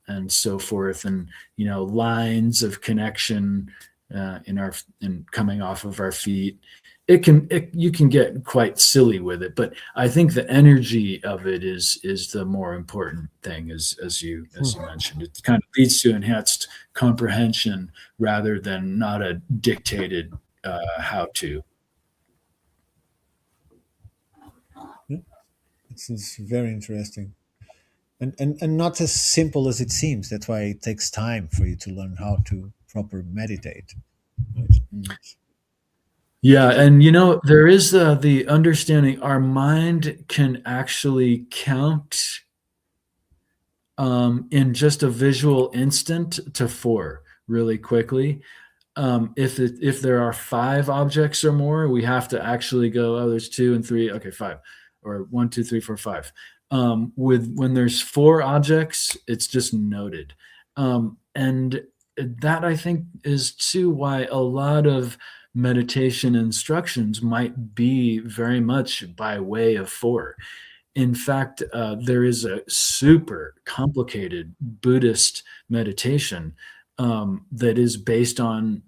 and so forth, and lines of connection in coming off of our feet. You can get quite silly with it, but I think the energy of it is the more important thing, as you mentioned. It kind of leads to enhanced comprehension rather than not a dictated how to. Yeah, it's very interesting. And not as simple as it seems. That's why it takes time for you to learn how to proper meditate. Right? And Yeah, and there is the understanding our mind can actually count in just a visual instant to four really quickly. If there are five objects or more, we have to actually go, oh, there's two and three, okay, five, or one, two, three, four, five. With when there's four objects, it's just noted, and that I think is too why a lot of meditation instructions might be very much by way of four. In fact, there is a super complicated Buddhist meditation that is based on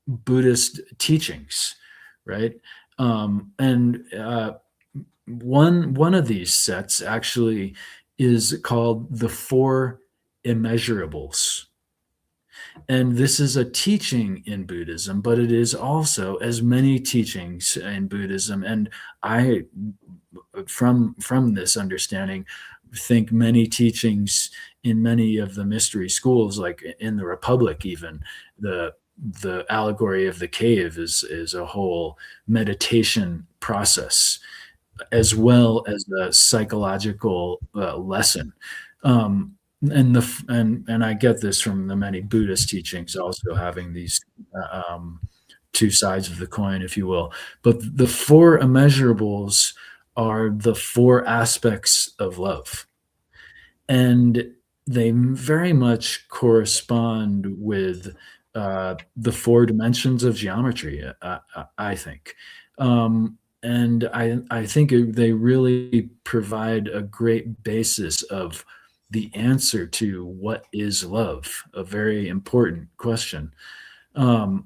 Buddhist teachings, right? And one of these sets actually is called the Four Immeasurables. And this is a teaching in Buddhism, but it is also, as many teachings in Buddhism, and I from this understanding think many teachings in many of the mystery schools like in the Republic, even the allegory of the cave is a whole meditation process as well as the psychological lesson. And I get this from the many Buddhist teachings also having these two sides of the coin, if you will. But the four immeasurables are the four aspects of love. And they very much correspond with the four dimensions of geometry, I think. and I think they really provide a great basis of the answer to what is love, a very important question. And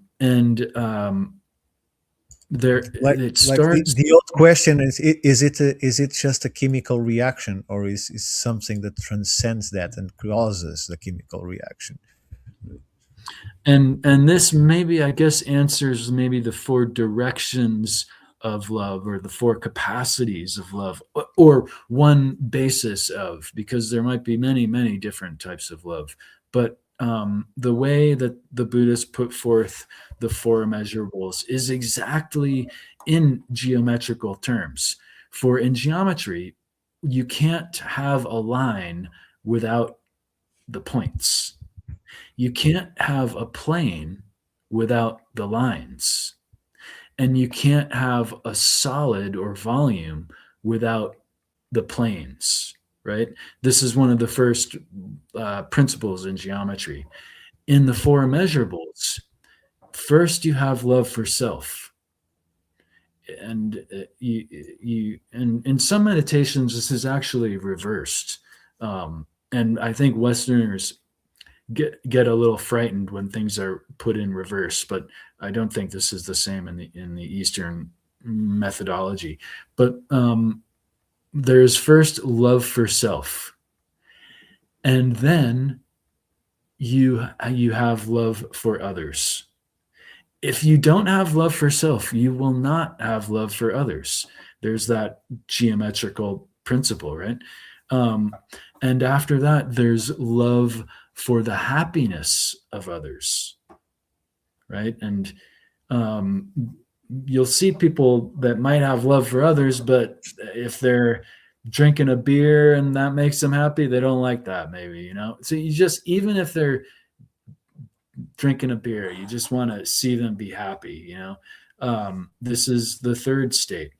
there it Like starts. the old question is, is it just a chemical reaction, or is something that transcends that and causes the chemical reaction? And this maybe, I guess, answers maybe the four directions of love, or the four capacities of love, or one basis of, because there might be many different types of love. But the way that the Buddhists put forth the four immeasurables is exactly in geometrical terms. For in geometry, you can't have a line without the points. You can't have a plane without the lines. And you can't have a solid or volume without the planes, right? This is one of the first principles in geometry. In the four immeasurables, first you have love for self. And you and in some meditations, this is actually reversed. And I think Westerners get a little frightened when things are put in reverse, but I don't think this is the same in the Eastern methodology. But there's first love for self, and then you have love for others. If you don't have love for self, you will not have love for others. There's that geometrical principle, right? Um, and after that, there's love for the happiness of others, right? And um, you'll see people that might have love for others, but if they're drinking a beer and that makes them happy, they don't like that, maybe, you know? So you just, even if they're drinking a beer, you just want to see them be happy, you know? This is the third state.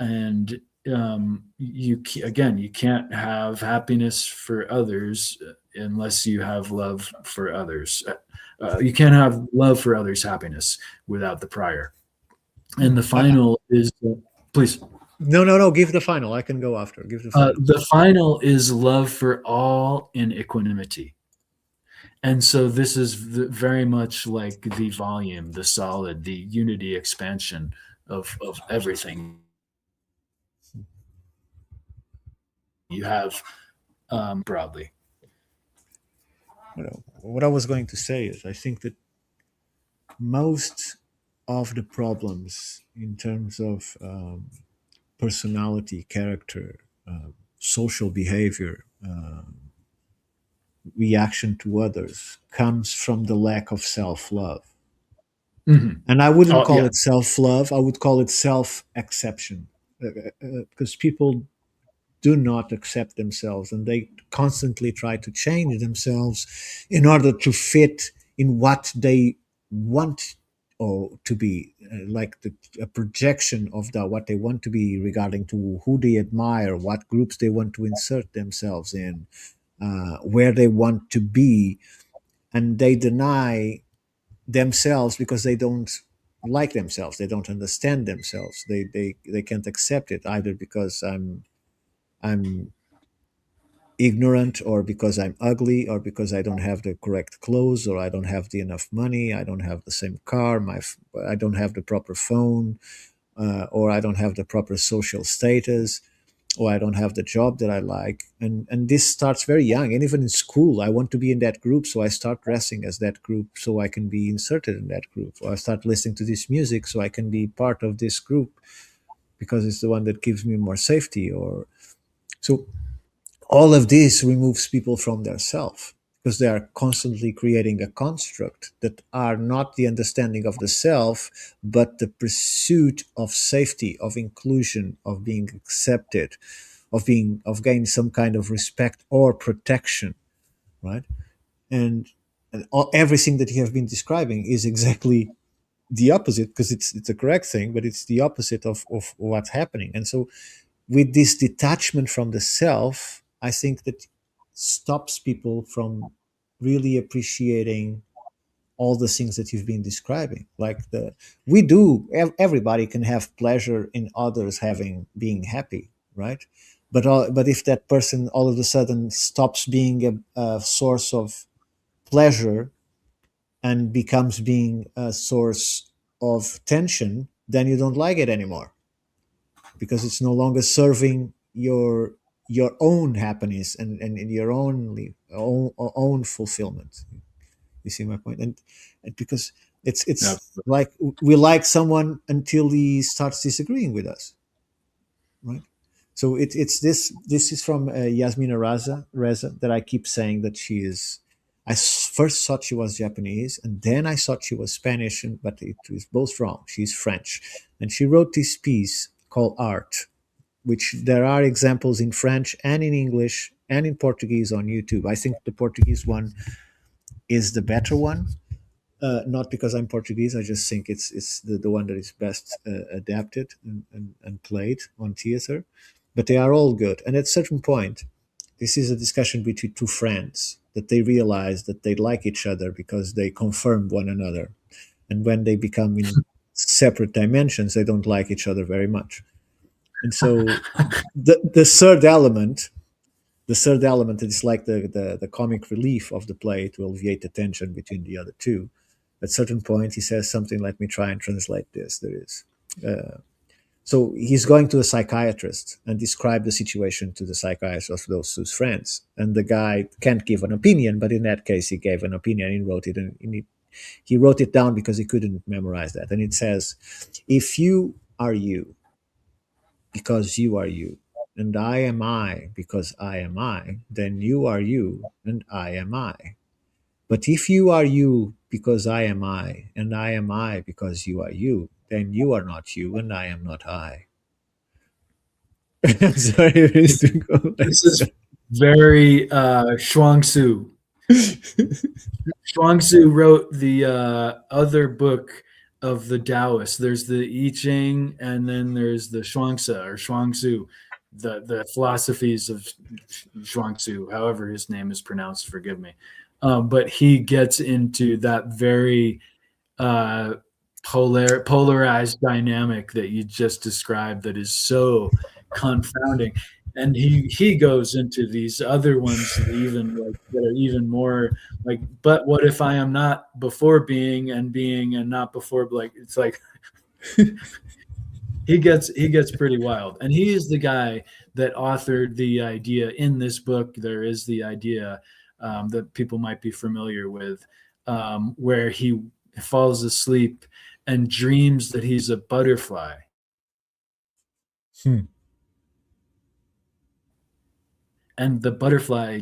And again, you can't have happiness for others unless you have love for others. You can't have love for others' happiness without the prior. And the final is, please. No, no, no. Give the final. I can go after. Give the final. The final is love for all in equanimity. And so this is very much like the volume, the solid, the unity expansion of everything you have, broadly. What I was going to say is, I think that most of the problems in terms of personality, character, social behavior, reaction to others comes from the lack of self love. Mhm. And I wouldn't Oh, call yeah. it self love, I would call it self acceptation. Because people do not accept themselves and they constantly try to change themselves in order to fit in what they want or to be, like a projection of what they want to be regarding to who they admire, what groups they want to insert themselves in, where they want to be. And they deny themselves because they don't like themselves, they don't understand themselves, they can't accept it, either because I'm ignorant, or because I'm ugly, or because I don't have the correct clothes, or I don't have the enough money, I don't have the same car, I don't have the proper phone, or I don't have the proper social status, or I don't have the job that I like. And this starts very young. And even in school, I want to be in that group, so I start dressing as that group so I can be inserted in that group. Or I start listening to this music so I can be part of this group because it's the one that gives me more safety. Or so all of this removes people from their self, because they are constantly creating a construct that are not the understanding of the self, but the pursuit of safety, of inclusion, of being accepted, of gaining some kind of respect or protection, right? And everything that you have been describing is exactly the opposite, because it's a correct thing, but it's the opposite of what's happening. And so with this detachment from the self, I think that stops people from really appreciating all the things that you've been describing. Like we do, everybody can have pleasure in others having being happy, right? But if that person all of a sudden stops being a source of pleasure and becomes being a source of tension, then you don't like it anymore because it's no longer serving your own happiness and your own fulfillment. You see my point? And because it's Absolutely. like we like someone until he starts disagreeing with us, right? So it's this is from Yasmina Reza that I keep saying that she is. First thought she was Japanese, and then I thought she was Spanish, but it was both wrong. She's French, and she wrote this piece called Art, which there are examples in French and in English and in Portuguese on YouTube. I think the Portuguese one is the better one, not because I'm Portuguese. I just think it's the one that is best adapted and played on theater. But they are all good. And at a certain point, this is a discussion between two friends that they realize that they like each other because they confirm one another. And when they become in separate dimensions, they don't like each other very much. And so the third element is like the comic relief of the play to alleviate the tension between the other two. At a certain point, he says something. Let me try and translate this. There is. So he's going to a psychiatrist and describe the situation to the psychiatrist of those two friends. And the guy can't give an opinion, but in that case, he gave an opinion. He wrote it, and he wrote it down because he couldn't memorize that. And it says, "If you are you, because you are you, and I am I because I am I, then you are you and I am I. But if you are you because I am I, and I am I because you are you, then you are not you and I am not I." Sorry, Mr. This Gomez. is very Shuangsu. Shuangsu wrote the other book of the Taoists. There's the I Ching, and then there's the Shuangzi or Shuangsu, the philosophies of Shuangsu, however his name is pronounced. Forgive me, but he gets into that very uh, polarized dynamic that you just described that is so confounding. And he goes into these other ones even like that are even more like, but what if I am not before being and not before, like it's like he gets pretty wild. And he is the guy that authored the idea in this book. There is the idea that people might be familiar with, where he falls asleep and dreams that he's a butterfly, Hmm. and the butterfly,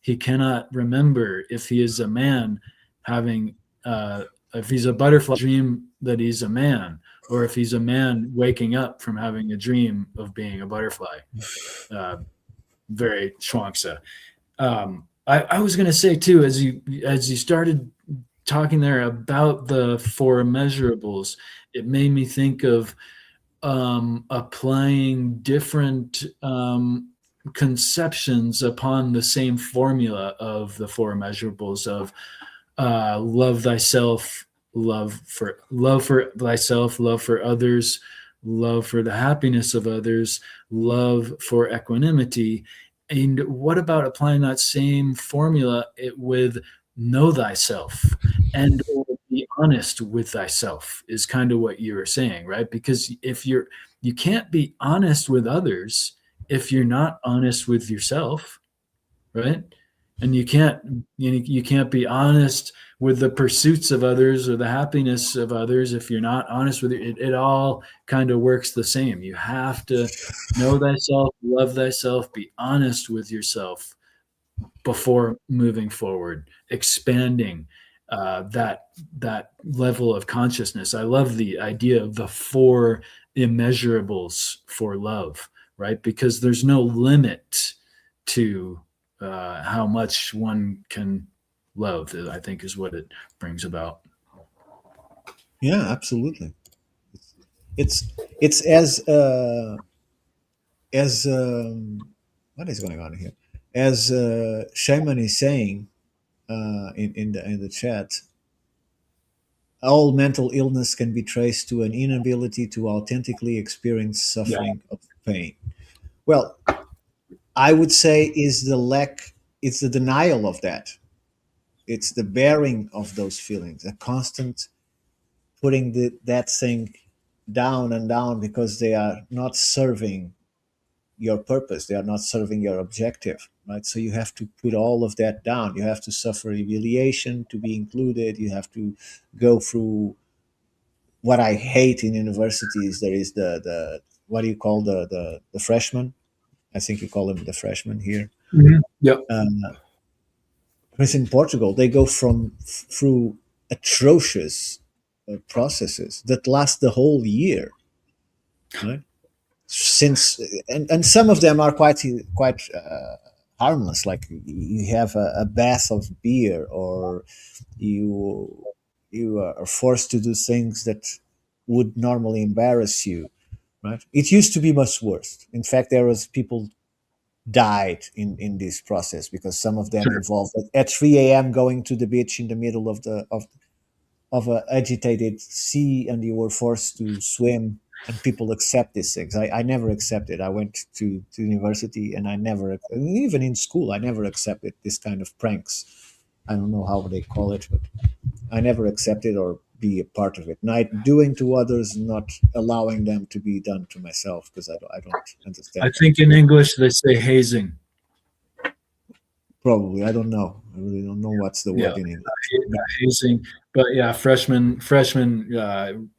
he cannot remember if he is a man having if he's a butterfly dream that he's a man, or if he's a man waking up from having a dream of being a butterfly. uh, Very Chuangtse. I was going to say too, as you started talking there about the four measurables, it made me think of applying different conceptions upon the same formula of the four measurables of love thyself, love for thyself, love for others, love for the happiness of others, love for equanimity. And what about applying that same formula with know thyself and or be honest with thyself is kind of what you were saying, right? Because if you can't be honest with others if you're not honest with yourself, right? And you can't be honest with the pursuits of others or the happiness of others if you're not honest with it. It all kind of works the same. You have to know thyself, love thyself, be honest with yourself before moving forward, expanding that level of consciousness. I love the idea of the four immeasurables for love, right? Because there's no limit to how much one can love. I think is what it brings about. Yeah, absolutely. It's it's as what is going on here? As Shaman is saying in the chat, all mental illness can be traced to an inability to authentically experience Yeah. suffering of pain. Well, I would say is the lack, it's the denial of that. It's the bearing of those feelings, a constant putting that thing down and down because they are not serving your purpose, they are not serving your objective, right? So you have to put all of that down. You have to suffer humiliation to be included. You have to go through what I hate in universities. There is the what do you call the freshman? I think you call them the freshmen here. Yep. For instance, in Portugal, they go through atrocious processes that last the whole year, right? Since and some of them are quite harmless. Like you have a bath of beer, or you you are forced to do things that would normally embarrass you, right? It used to be much worse. In fact, there was people died in this process because some of them Sure. involved at 3 a.m. going to the beach in the middle of a agitated sea, and you were forced to swim, and people accept these things. I never accepted. I went to university, and I never, even in school, I never accepted this kind of pranks. I don't know how they call it, but I never accepted or be a part of it. Not doing to others, not allowing them to be done to myself, because I don't I understand that. think in English they say hazing. Probably, I don't know. I really don't know what's the Yeah, word in English. But hazing. But yeah, freshman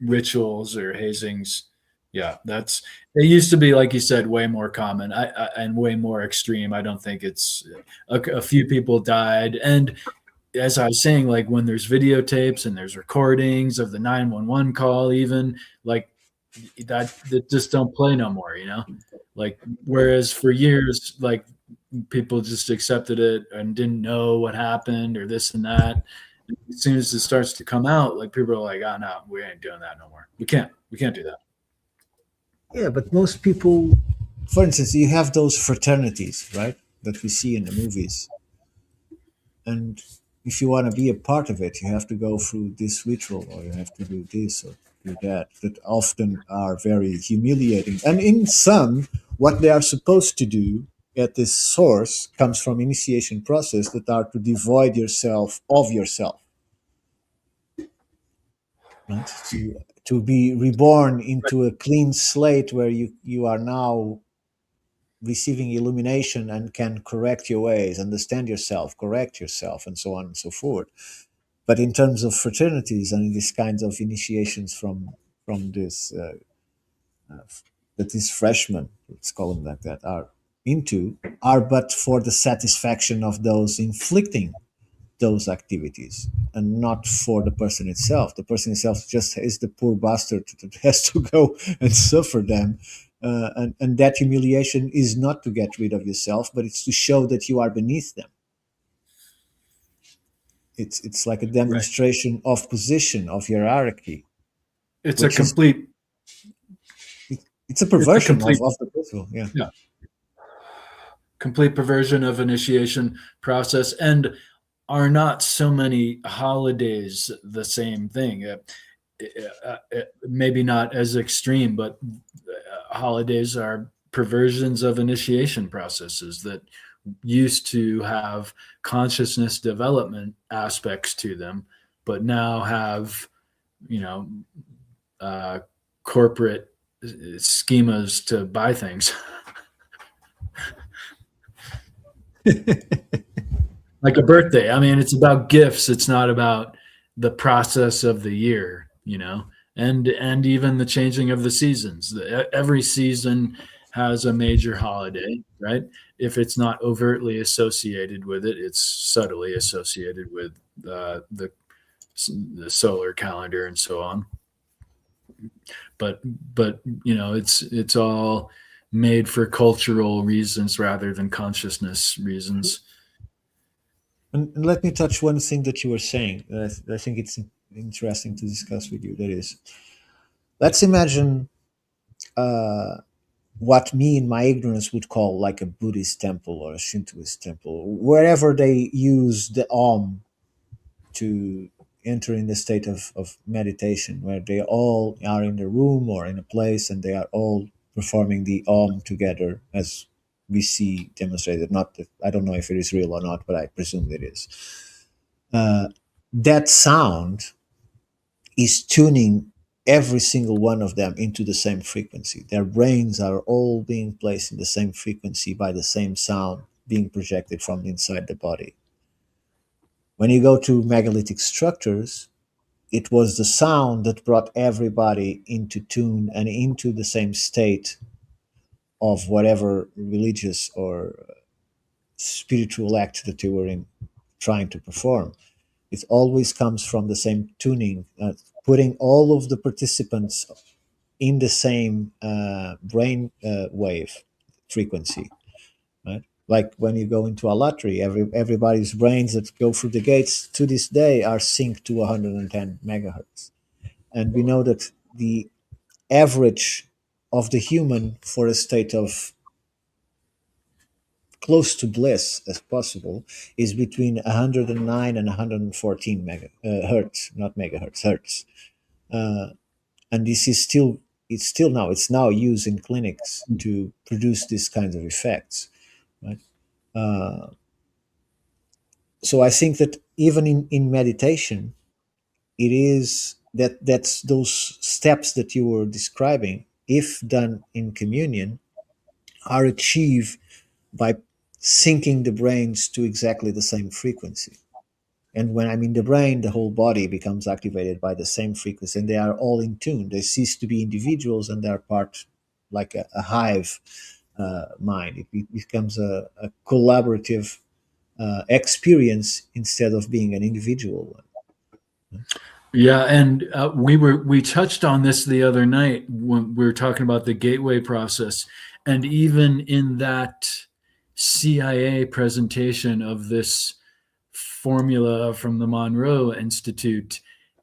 rituals or hazings. Yeah, that's it used to be, like you said, way more common and way more extreme. I don't think it's a few people died, and as I was saying, like when there's videotapes and there's recordings of the 911 call, even like that just don't play no more, you know? Like whereas for years, like people just accepted it and didn't know what happened or this and that. As soon as it starts to come out, like people are like, "Oh no, we ain't doing that no more. We can't do that." yeah, but most people, for instance, you have those fraternities, right, that we see in the movies, and if you want to be a part of it, you have to go through this ritual, or you have to do this or do that. That often are very humiliating, and in some, what they are supposed to do at this source comes from initiation process that are to devoid yourself of yourself, right? To be reborn into a clean slate where you are now receiving illumination and can correct your ways, understand yourself, correct yourself, and so on and so forth. But in terms of fraternities and these kinds of initiations from this that these freshmen, let's call them like that, are into, are but for the satisfaction of those inflicting those activities, and not for the person itself. The person itself just is the poor bastard that has to go and suffer them. And that humiliation is not to get rid of yourself, but it's to show that you are beneath them. It's like a Right. demonstration of position, of hierarchy, It's a which is complete. it's a It's a perversion complete. of the principle. Yeah. Yeah. Complete perversion of initiation process, and are not so many holidays the same thing? Maybe not as extreme, but holidays are perversions of initiation processes that used to have consciousness development aspects to them, but now have, you know, uh, corporate schemas to buy things. Like a birthday. I mean, it's about gifts. It's not about the process of the year, you know, and even the changing of the seasons. Every season has a major holiday, right? If it's not overtly associated with it, it's subtly associated with the solar calendar and so on. But but you know, it's all made for cultural reasons rather than consciousness reasons. And let me touch one thing that you were saying. I think it's interesting to discuss with you. That is, let's imagine what me in my ignorance would call like a Buddhist temple or a Shintoist temple, wherever they use the Om to enter in the state of meditation where they all are in a room or in a place and they are all performing the Om together as we see demonstrated. Not that, I don't know if it is real or not, but I presume it is. That sound is tuning every single one of them into the same frequency. Their brains are all being placed in the same frequency by the same sound being projected from inside the body. When you go to megalithic structures, it was the sound that brought everybody into tune and into the same state of whatever religious or spiritual act that you were in trying to perform. It always comes from the same tuning, putting all of the participants in the same brain wave frequency, right? Like when you go into a lottery, everybody's brains that go through the gates to this day are synced to 110 megahertz. And we know that the average of the human for a state of close to bliss as possible is between 109 and 114 hertz, not megahertz, hertz. And this is still, it's now used in clinics to produce these kinds of effects, right? Uh, so I think that even in meditation, it is that's those steps that you were describing, if done in communion, are achieved by syncing the brains to exactly the same frequency. And when I'm in the brain, the whole body becomes activated by the same frequency, and they are all in tune. They cease to be individuals, and they're part, like a hive mind. It becomes a collaborative experience instead of being an individual one. Yeah, and we touched on this the other night when we were talking about the gateway process, and even in that CIA presentation of this formula from the Monroe Institute,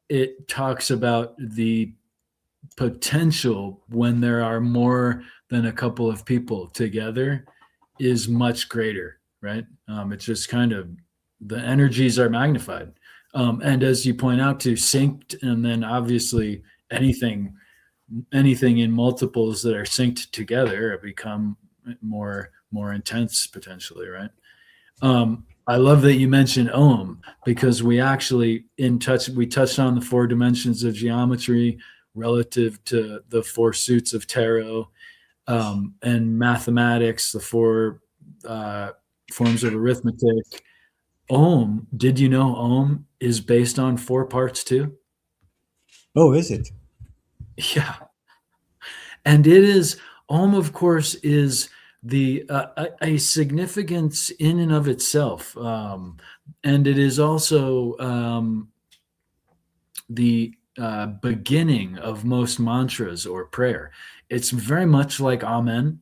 it talks about the potential when there are more than a couple of people together is much greater, right? It's just kind of the energies are magnified. And as you point out, to synced, and then obviously anything anything in multiples that are synced together become more intense potentially, right? I love that you mentioned Ohm, because we touched on the four dimensions of geometry relative to the four suits of tarot, and mathematics, the four forms of arithmetic. Ohm, did you know Ohm is based on four parts too? Oh, is it? Yeah, and it is Ohm, of course, is the a significance in and of itself, and it is also the beginning of most mantras or prayer. It's very much like Amen.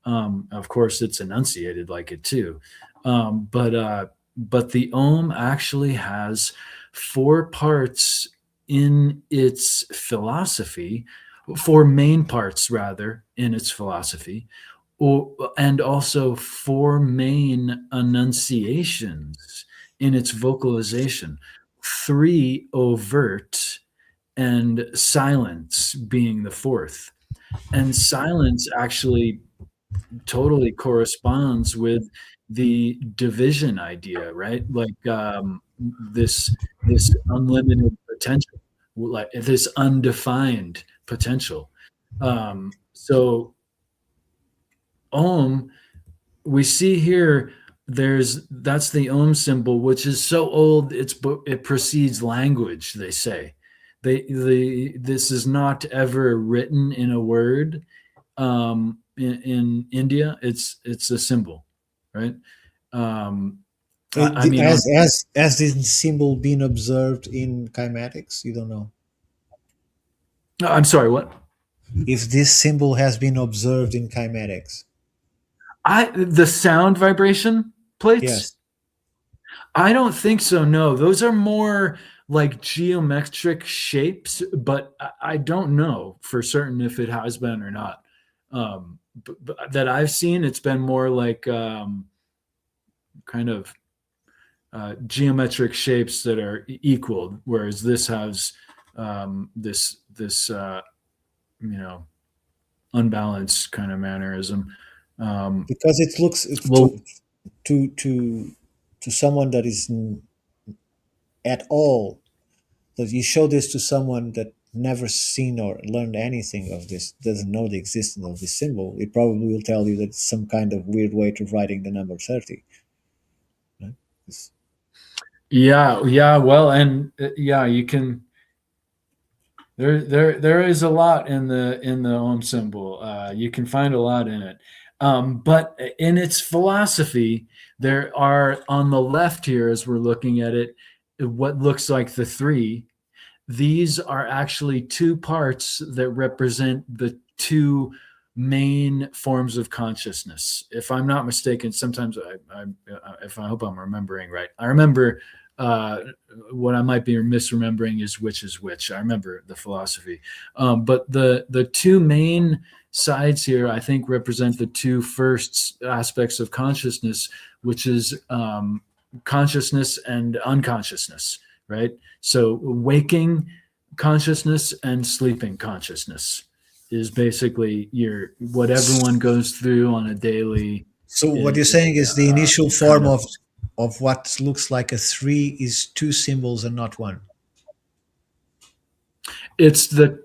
Of course, it's enunciated like it too, but the Om actually has four parts in its philosophy, four main parts rather in its philosophy, and also four main enunciations in its vocalization, three overt, and silence being the fourth. And silence actually totally corresponds with the division idea, right? Like this unlimited potential, like this undefined potential. So Om, we see here, that's the Om symbol, which is so old it precedes language, they say. This is not ever written in a word. In India, it's a symbol, right? um, I mean, on, Has this symbol been observed in kymetics? You don't know no, I'm sorry, what? if this symbol has been observed in kymetics. The sound vibration plates, Yes. I don't think so. No, those are more like geometric shapes, but I don't know for certain if it has been or not. But that I've seen, it's been more like kind of. geometric shapes that are equal, whereas this has this you know unbalanced kind of mannerism. Um, Because it looks well, to to someone that is at all, that you show this to someone that never seen or learned anything of this, doesn't know the existence of this symbol, it probably will tell you that it's some kind of weird way of writing the number 30, right? It's- yeah, yeah. Well, and yeah, you can. There is a lot in the Om symbol. You can find a lot in it. But in its philosophy, there are on the left here, as we're looking at it, what looks like the three. These are actually two parts that represent the two main forms of consciousness. If I'm not mistaken, sometimes if I hope I'm remembering right, I remember uh, what I might be misremembering is which. I remember the philosophy, but the two main sides here, I think, represent the two first aspects of consciousness, which is consciousness and unconsciousness, right? So waking consciousness and sleeping consciousness is basically your what everyone goes through on a daily so what you're saying is the initial kind form of. of what looks like a three is two symbols and not one. It's the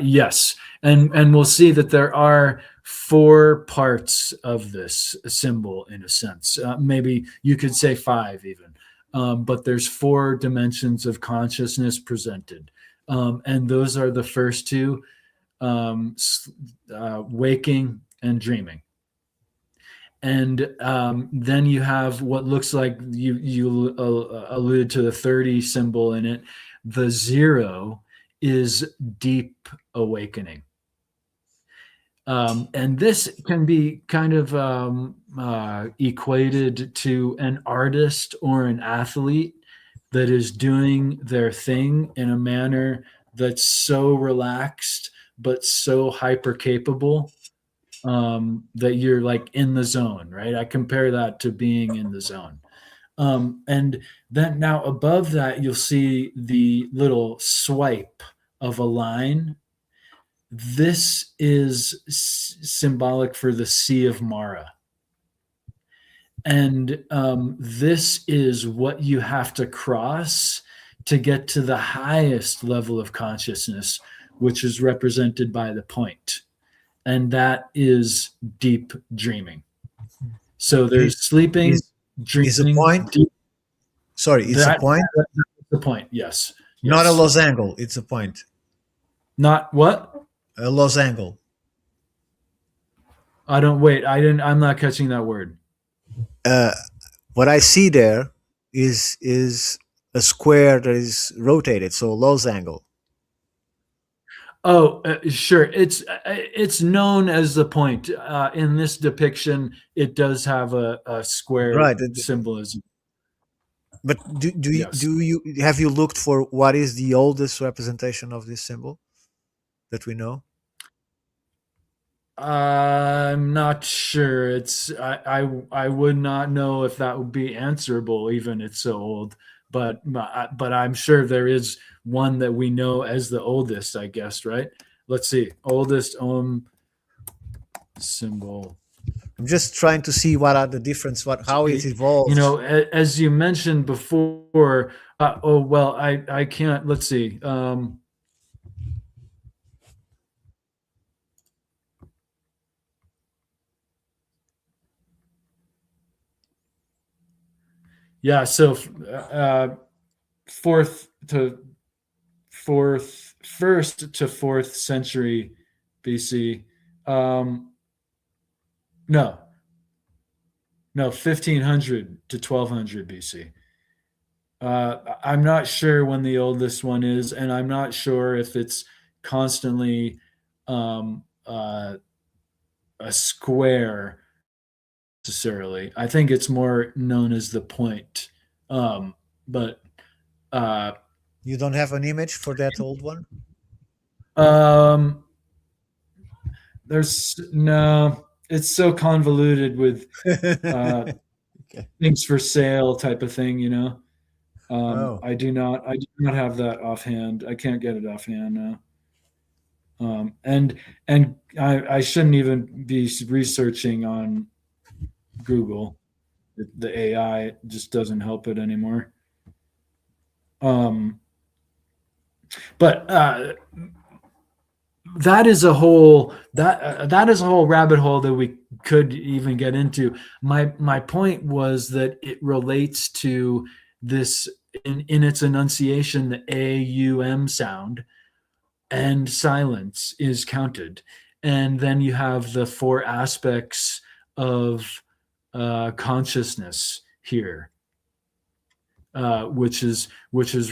yes, and we'll see that there are four parts of this symbol in a sense. Maybe you could say five even, but there's four dimensions of consciousness presented, and those are the first two: waking and dreaming. And then you have what looks like you alluded to the 30 symbol in it. The zero is deep awakening. And this can be kind of equated to an artist or an athlete that is doing their thing in a manner that's so relaxed but so hyper capable that you're like in the zone, right? I compare that to being in the zone. And then now above that, you'll see the little swipe of a line. This is symbolic for the Sea of Mara. And this is what you have to cross to get to the highest level of consciousness, which is represented by the point. And that is deep dreaming. So I- there's sleeping, is a dreaming, point, deep. sorry, it's a point, That's the point. Yes, not a yes. losangle, it's a point, Not what? a losangle. I don't wait. I didn't. I'm not catching that word. uh, what I see there is a square that is rotated, so losangle. Oh, sure. It's known as the point. In this depiction, it does have a square Right. symbolism. But Yes. do you have you looked for what is the oldest representation of this symbol that we know? I'm not sure. I would not know if that would be answerable, even it's so old. But I'm sure there is one that we know as the oldest. I guess, right? Let's see. Oldest symbol. I'm just trying to see what are the difference, what how it You evolved. know, as you mentioned before. Oh well, I can't. Let's see. Yeah. So fourth to fourth, first to fourth century BC. Um, no, no, 1500 to 1200 BC. I'm not sure when the oldest one is, and I'm not sure if it's constantly a square necessarily. I think it's more known as the point. But uh, You don't have an image for that old one? um, there's no, it's so convoluted with uh, Okay. things for sale type of thing, Oh, I do not have that offhand. I can't get it offhand now. And I shouldn't even be researching on Google. The AI just doesn't help it anymore. Um, but that is a whole rabbit hole that we could even get into. My point was that it relates to this in its enunciation, the AUM sound, and silence is counted, and then you have the four aspects of consciousness here, which is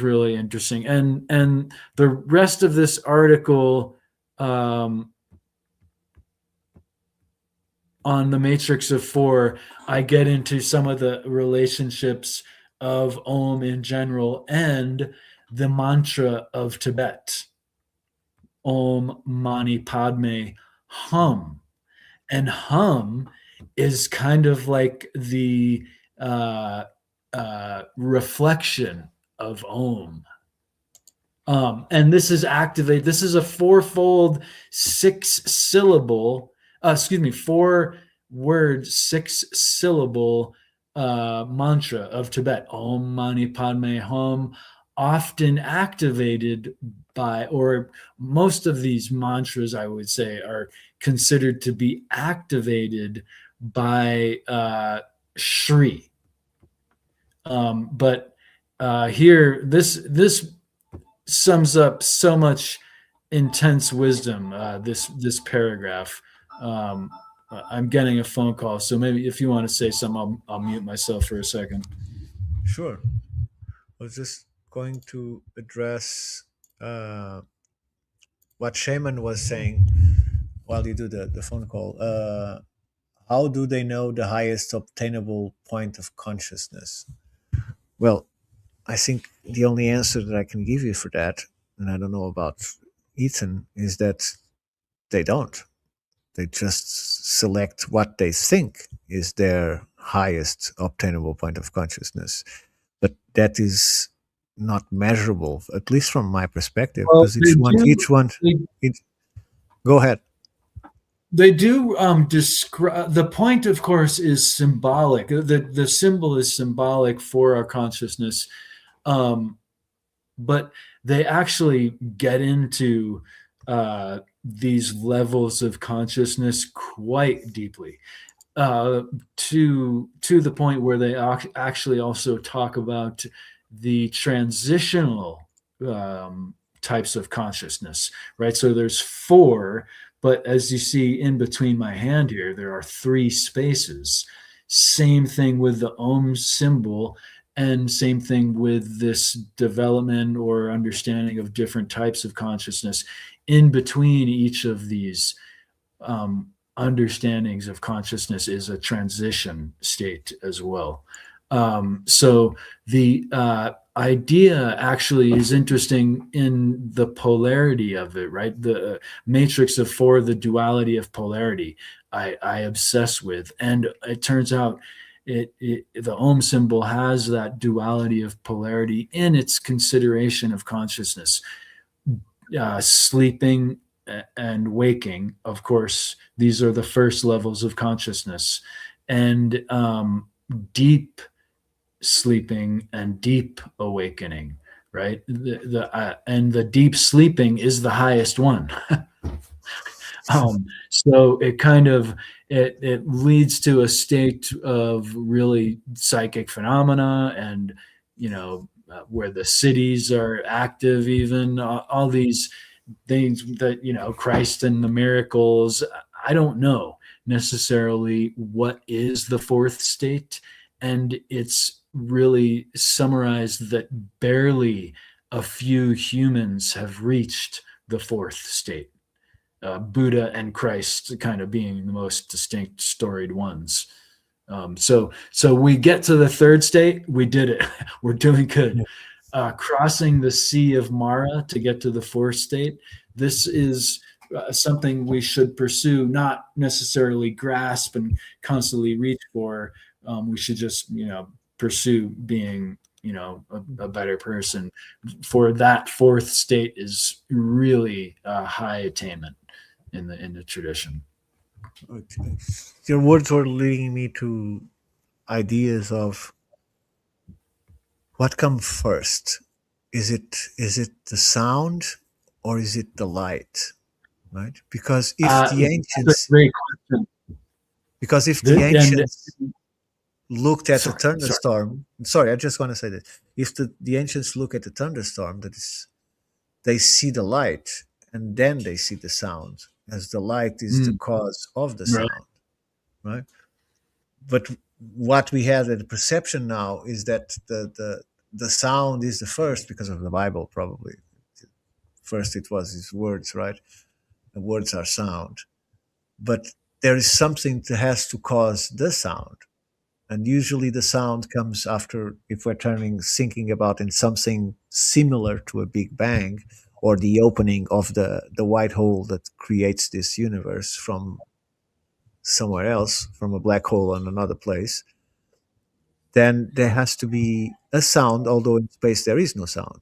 really interesting. And the rest of this article um, on the matrix of four, I get into some of the relationships of Om in general and the mantra of Tibet, Om Mani Padme Hum. And hum is kind of like the uh, reflection of Om. And this is activate. This is a fourfold, six syllable. Excuse me, four word, six syllable mantra of Tibet. Om Mani Padme Hum, often activated by, or most of these mantras, I would say, are considered to be activated by Shri. But here, this sums up so much intense wisdom. This paragraph. Um, I'm getting a phone call, so maybe if you want to say something, I'll mute myself for a second. sure. I was just going to address uh, what Shaman was saying while you do the phone call. How do they know the highest obtainable point of consciousness? Well, I think the only answer that I can give you for that, and I don't know about Ethan, is that they don't. They just select what they think is their highest obtainable point of consciousness. But that is not measurable, at least from my perspective, Well, because each one, they, it, go ahead. they do describe the point. Of course, is symbolic. The symbol is symbolic for our consciousness, um, but they actually get into these levels of consciousness quite deeply, to the point where they actually also talk about the transitional types of consciousness, right? So there's four, but as you see in between my hand here, there are three spaces. Same thing with the Om symbol, and same thing with this development or understanding of different types of consciousness. In between each of these understandings of consciousness is a transition state as well. So the idea actually is interesting in the polarity of it, right? The matrix of four, the duality of polarity, I obsess with. And it turns out the Om symbol has that duality of polarity in its consideration of consciousness. Sleeping and waking, of course, these are the first levels of consciousness, and deep sleeping and deep awakening, right? And the deep sleeping is the highest one. So it kind of it leads to a state of really psychic phenomena, and where the cities are active, even all these things that Christ and the miracles. I don't know necessarily what is the fourth state, and it's really summarized that barely a few humans have reached the fourth state. Buddha and Christ kind of being the most distinct storied ones. So we get to the third state. We did it. We're doing good. Crossing the Sea of Mara to get to the fourth state. This is something we should pursue, not necessarily grasp and constantly reach for, We should just pursue being a better person. For that fourth state is really high attainment in the tradition. Okay. Your words were leading me to ideas of what comes first. Is it the sound or is it the light? Right? Because if the That's a ancients great question. because if the And ancients looked at a sorry. thunderstorm, sorry, I just want to say that if the ancients look at the thunderstorm, that is, they see the light and then they see the sound, as the light is the Mm, cause of the right. sound, right? But what we have at the perception now is that the sound is the first because of the Bible, probably. First, it was his words, right? The words are sound, but there is something that has to cause the sound, and usually the sound comes after, if we're turning thinking about in something similar to a big bang, or the opening of the white hole that creates this universe from somewhere else, from a black hole in another place. Then there has to be a sound, although in space there is no sound.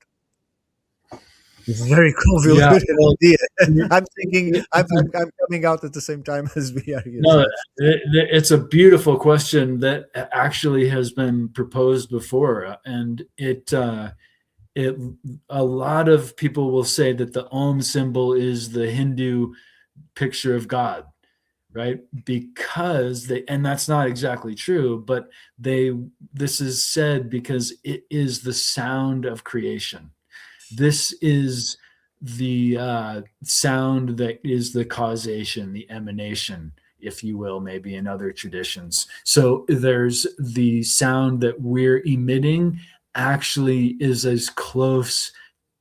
It's a very Yeah. convoluted Well, idea. y- I'm thinking I'm, y- I'm, I'm coming out at the same time as we are here. no, So it's a beautiful question that actually has been proposed before, and it a lot of people will say that the Om symbol is the Hindu picture of God, right? Because they, and that's not exactly true, but they, this is said because it is the sound of creation. This is the sound that is the causation, the emanation, if you will, maybe in other traditions. So there's the sound that we're emitting actually is as close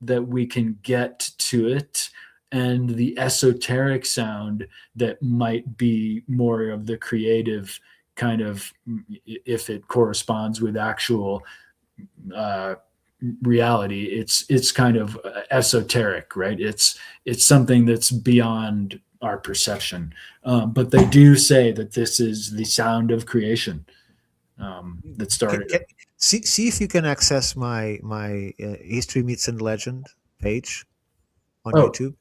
that we can get to it. And the esoteric sound that might be more of the creative kind of, if it corresponds with actual uh, reality, it's kind of esoteric, right? It's something that's beyond our perception. But they do say that this is the sound of creation that started can, it. see if you can access my history myths and legend page on Oh, YouTube.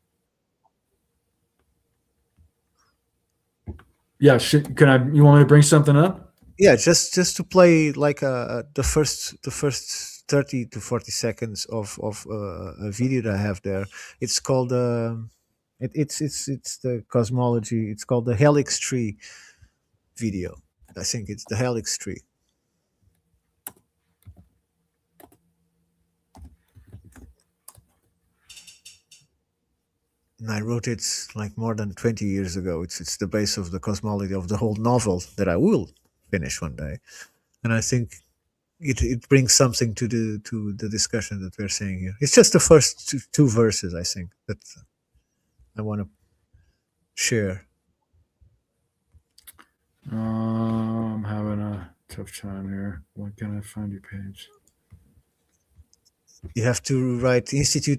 yeah. Can I? You want me to bring something up? Yeah, just to play like the first 30 to 40 seconds of a video that I have there. It's called it's the cosmology. It's called the helix tree video. I think it's the helix tree. And I wrote it like more than 20 years ago. It's the base of the cosmology of the whole novel that I will finish one day. And I think it brings something to the discussion that we're saying here. It's just the first two verses, I think, that I want to share. I'm having a tough time here. What can I find your page? You have to write History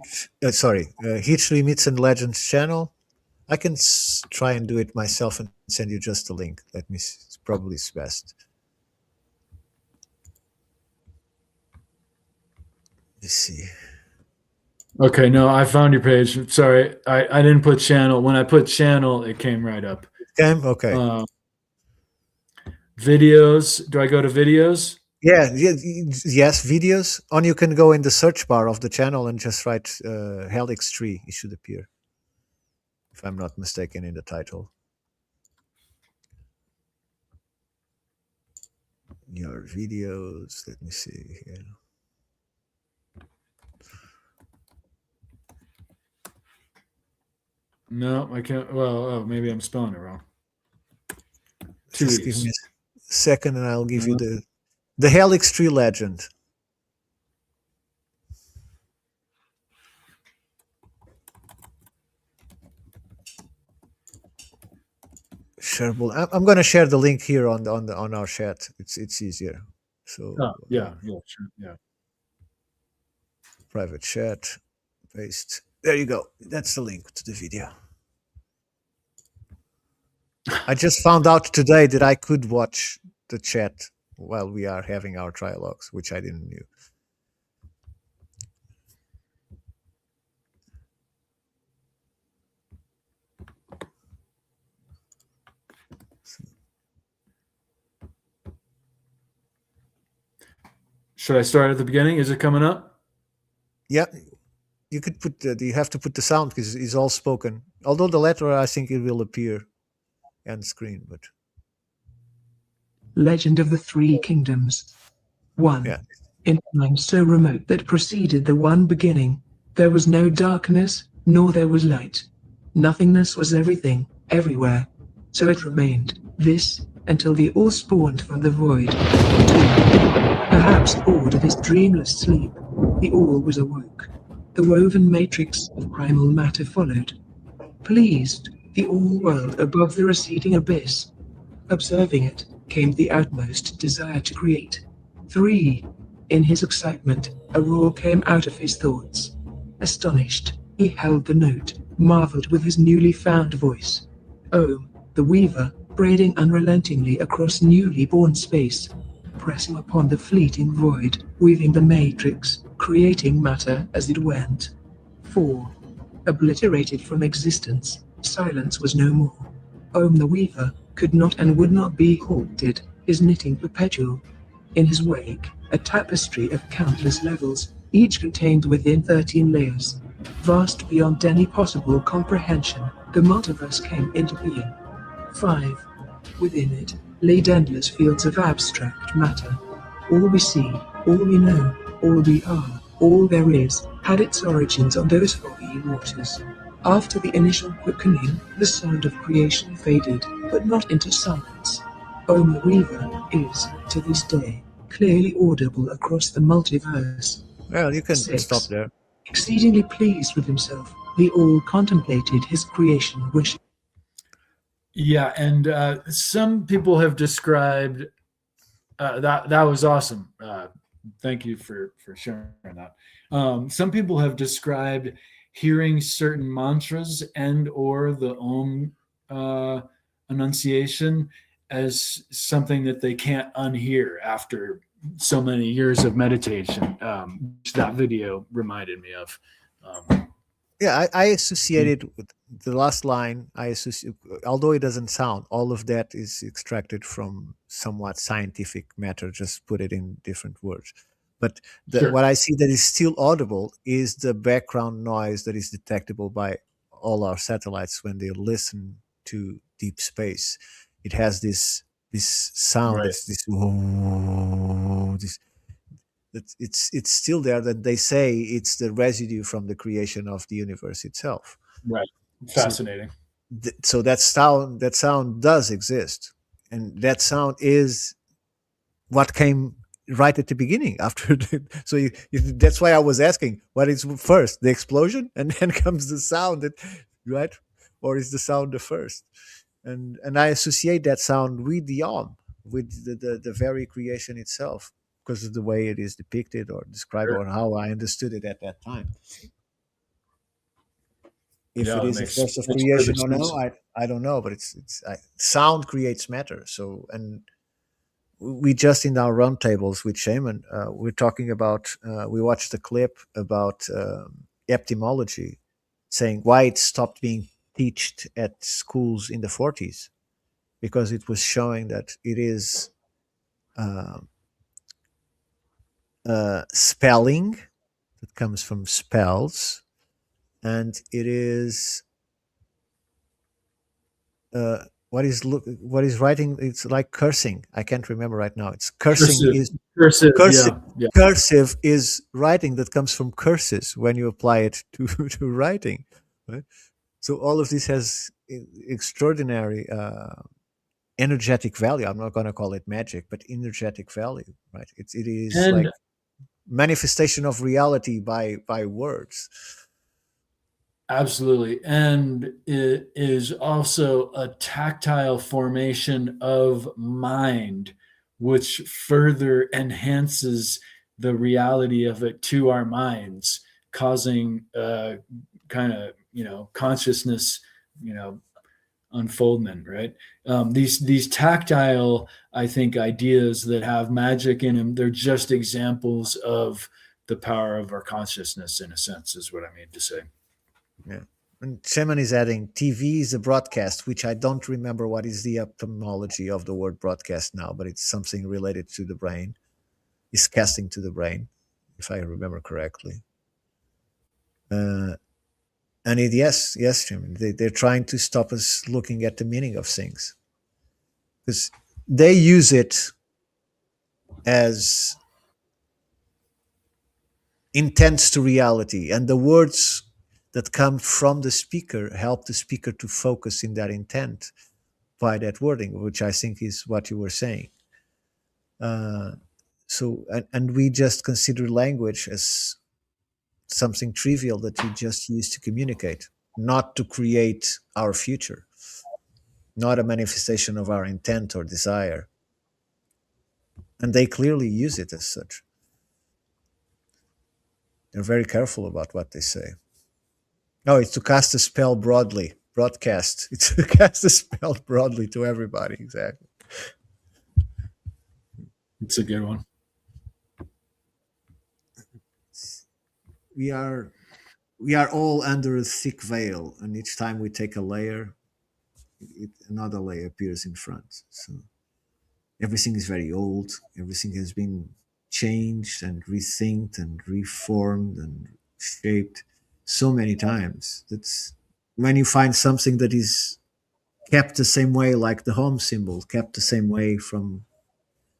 Myths and Legends channel. I can try and do it myself and send you just a link. Let me see. It's probably best. Let's see. Okay, no, I found your page. Sorry, I didn't put channel. When I put channel, it came right up. Cam? Okay. Uh, Videos. Do I go to videos? Yeah, yes, videos. On you can go in the search bar of the channel and just write Helix Tree. It should appear, if I'm not mistaken, in the title. Your videos. Let me see here. No, I can't. Well, oh, maybe I'm spelling it wrong. Two Just give me E's. a second, and I'll give you Uh, the Helix Tree legend. Shareable. I'm going to share the link here on our chat. It's easier. So oh, yeah, yeah, sure, yeah. private chat, paste. There you go. That's the link to the video. I just found out today that I could watch the chat while we are having our trialogues, which I didn't knew. Should I start at the beginning? Is it coming up? Yeah, you could put you have to put the sound because it's all spoken. Although the letter, I think it will appear on screen, but Legend of the Three Kingdoms. 1. yeah. In time so remote that preceded the one beginning, there was no darkness, nor there was light. Nothingness was everything, everywhere. So it remained, this, until the all spawned from the void. 2. Perhaps bored of his dreamless sleep, the all was awoke. The woven matrix of primal matter followed. Pleased, the all world above the receding abyss. Observing it, came the utmost desire to create. 3. In his excitement, a roar came out of his thoughts. Astonished, he held the note, marveled with his newly found voice. Om, the weaver, braiding unrelentingly across newly born space, pressing upon the fleeting void, weaving the matrix, creating matter as it went. 4. Obliterated from existence, silence was no more. Om the Weaver could not and would not be halted, his knitting perpetual. In his wake, a tapestry of countless levels, each contained within 13 layers. Vast beyond any possible comprehension, the multiverse came into being. 5. Within it, laid endless fields of abstract matter. All we see, all we know, all we are, all there is, had its origins on those foggy waters. After the initial quickening, the sound of creation faded, but not into silence. Om the Weaver is, to this day, clearly audible across the multiverse. Well, you can stop 6. there. Exceedingly pleased with himself, the all contemplated his creation wish. Yeah, and some people have described that was awesome. Thank you for sharing that. Some people have described hearing certain mantras and or the Om uh, enunciation as something that they can't unhear after so many years of meditation. Which that video reminded me of. Yeah, I associated with the last line. I associate, although it doesn't sound, all of that is extracted from somewhat scientific matter. Just put it in different words. But Sure. what I see that is still audible is the background noise that is detectable by all our satellites when they listen to deep space. It has this sound. Right. It's this it's still there, that they say it's the residue from the creation of the universe itself. Right. So Fascinating. so that sound does exist, and that sound is what came right at the beginning after so that's why I was asking what is first, the explosion and then comes the sound that, right, or is the sound the first? And I associate that sound with the Om, with the very creation itself, because of the way it is depicted or described Sure. or how I understood it at that time. If Yeah, it that is the makes first of makes creation perfect or no, sense. I don't know, but sound creates matter. So, and we just in our roundtables with Shaman, we're talking about, we watched a clip about etymology, saying why it stopped being taught at schools in the 40s, because it was showing that it is uh, spelling that comes from spells, and it is what is writing. It's like cursing. I can't remember right now. It's cursing Cursive. is Cursive. cursive. Yeah. Yeah. Cursive is writing that comes from curses when you apply it to to writing. Right? So all of this has extraordinary energetic value. I'm not going to call it magic, but energetic value. Right? It is And like manifestation of reality by words. absolutely. And it is also a tactile formation of mind, which further enhances the reality of it to our minds, causing kind of, consciousness, you know, unfoldment, right? These tactile, I think, ideas that have magic in them, they're just examples of the power of our consciousness, in a sense, is what I mean to say. Yeah. And Shaman is adding TV is a broadcast, which I don't remember what is the etymology of the word broadcast now, but it's something related to the brain. It's casting to the brain, if I remember correctly. And yes, Shaman, they're trying to stop us looking at the meaning of things because they use it as intents to reality, and the words that come from the speaker help the speaker to focus in that intent by that wording, which I think is what you were saying. And we just consider language as something trivial that we just use to communicate, not to create our future, not a manifestation of our intent or desire. And they clearly use it as such. They're very careful about what they say. No, it's to cast a spell broadly. Broadcast. It's to cast a spell broadly to everybody. Exactly. It's a good one. We are all under a thick veil, and each time we take a layer, another layer appears in front. So everything is very old. Everything has been changed and rethinked and reformed and shaped so many times. That's when you find something that is kept the same way, like the home symbol, kept the same way from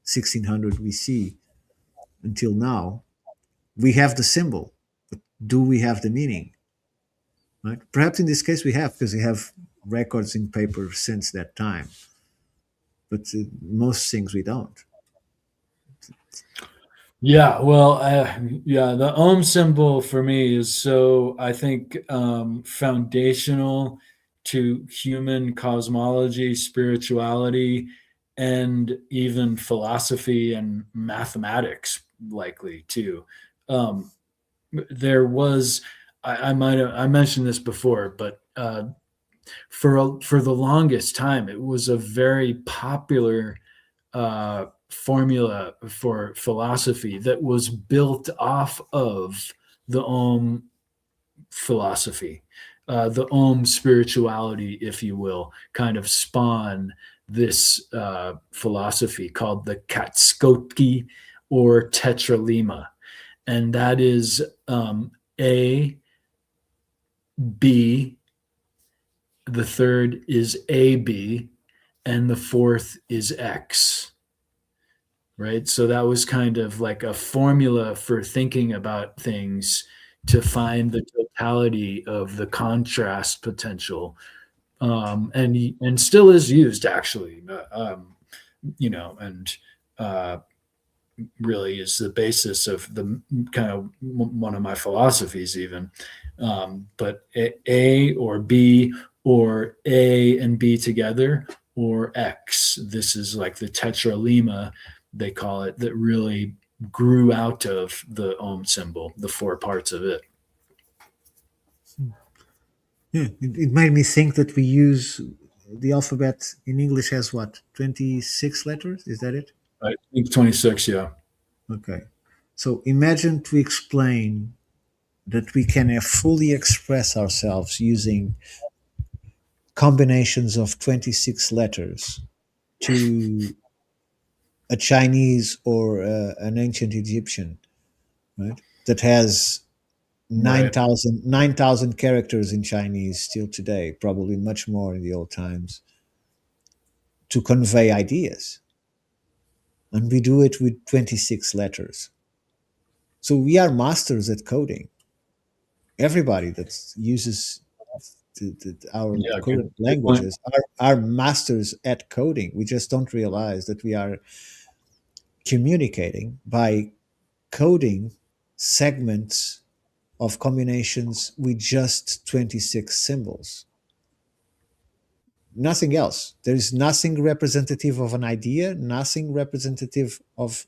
1600 BC until now. We have the symbol, but do we have the meaning? Right? Perhaps in this case we have, because we have records in paper since that time. But most things we don't. Yeah, well, yeah, the Ohm symbol for me is so, I think, foundational to human cosmology, spirituality, and even philosophy and mathematics, likely too. Um, there was, I mentioned this before, but for the longest time, it was a very popular formula for philosophy that was built off of the Om philosophy, the Om spirituality, if you will, kind of spawn this philosophy called the Katskoti or Tetralema. And that is A, B, the third is AB, and the fourth is X. Right. So that was kind of like a formula for thinking about things to find the totality of the contrast potential. And still is used actually, and uh, really is the basis of the kind of one of my philosophies even. But A or B or A and B together or X, this is like the tetralema, they call it, that really grew out of the Ohm symbol, the four parts of it. Yeah, it made me think that we use the alphabet in English has what, 26 letters? Is that it? I think 26, yeah. Okay. So imagine to explain that we can fully express ourselves using combinations of 26 letters to a Chinese or an ancient Egyptian, right? That has Right. 9,000 characters in Chinese still today, probably much more in the old times, to convey ideas. And we do it with 26 letters. So we are masters at coding. Everybody that uses our Yeah, current good point. languages are masters at coding. We just don't realize that we are communicating by coding segments of combinations with just 26 symbols. Nothing else. There is nothing representative of an idea, nothing representative of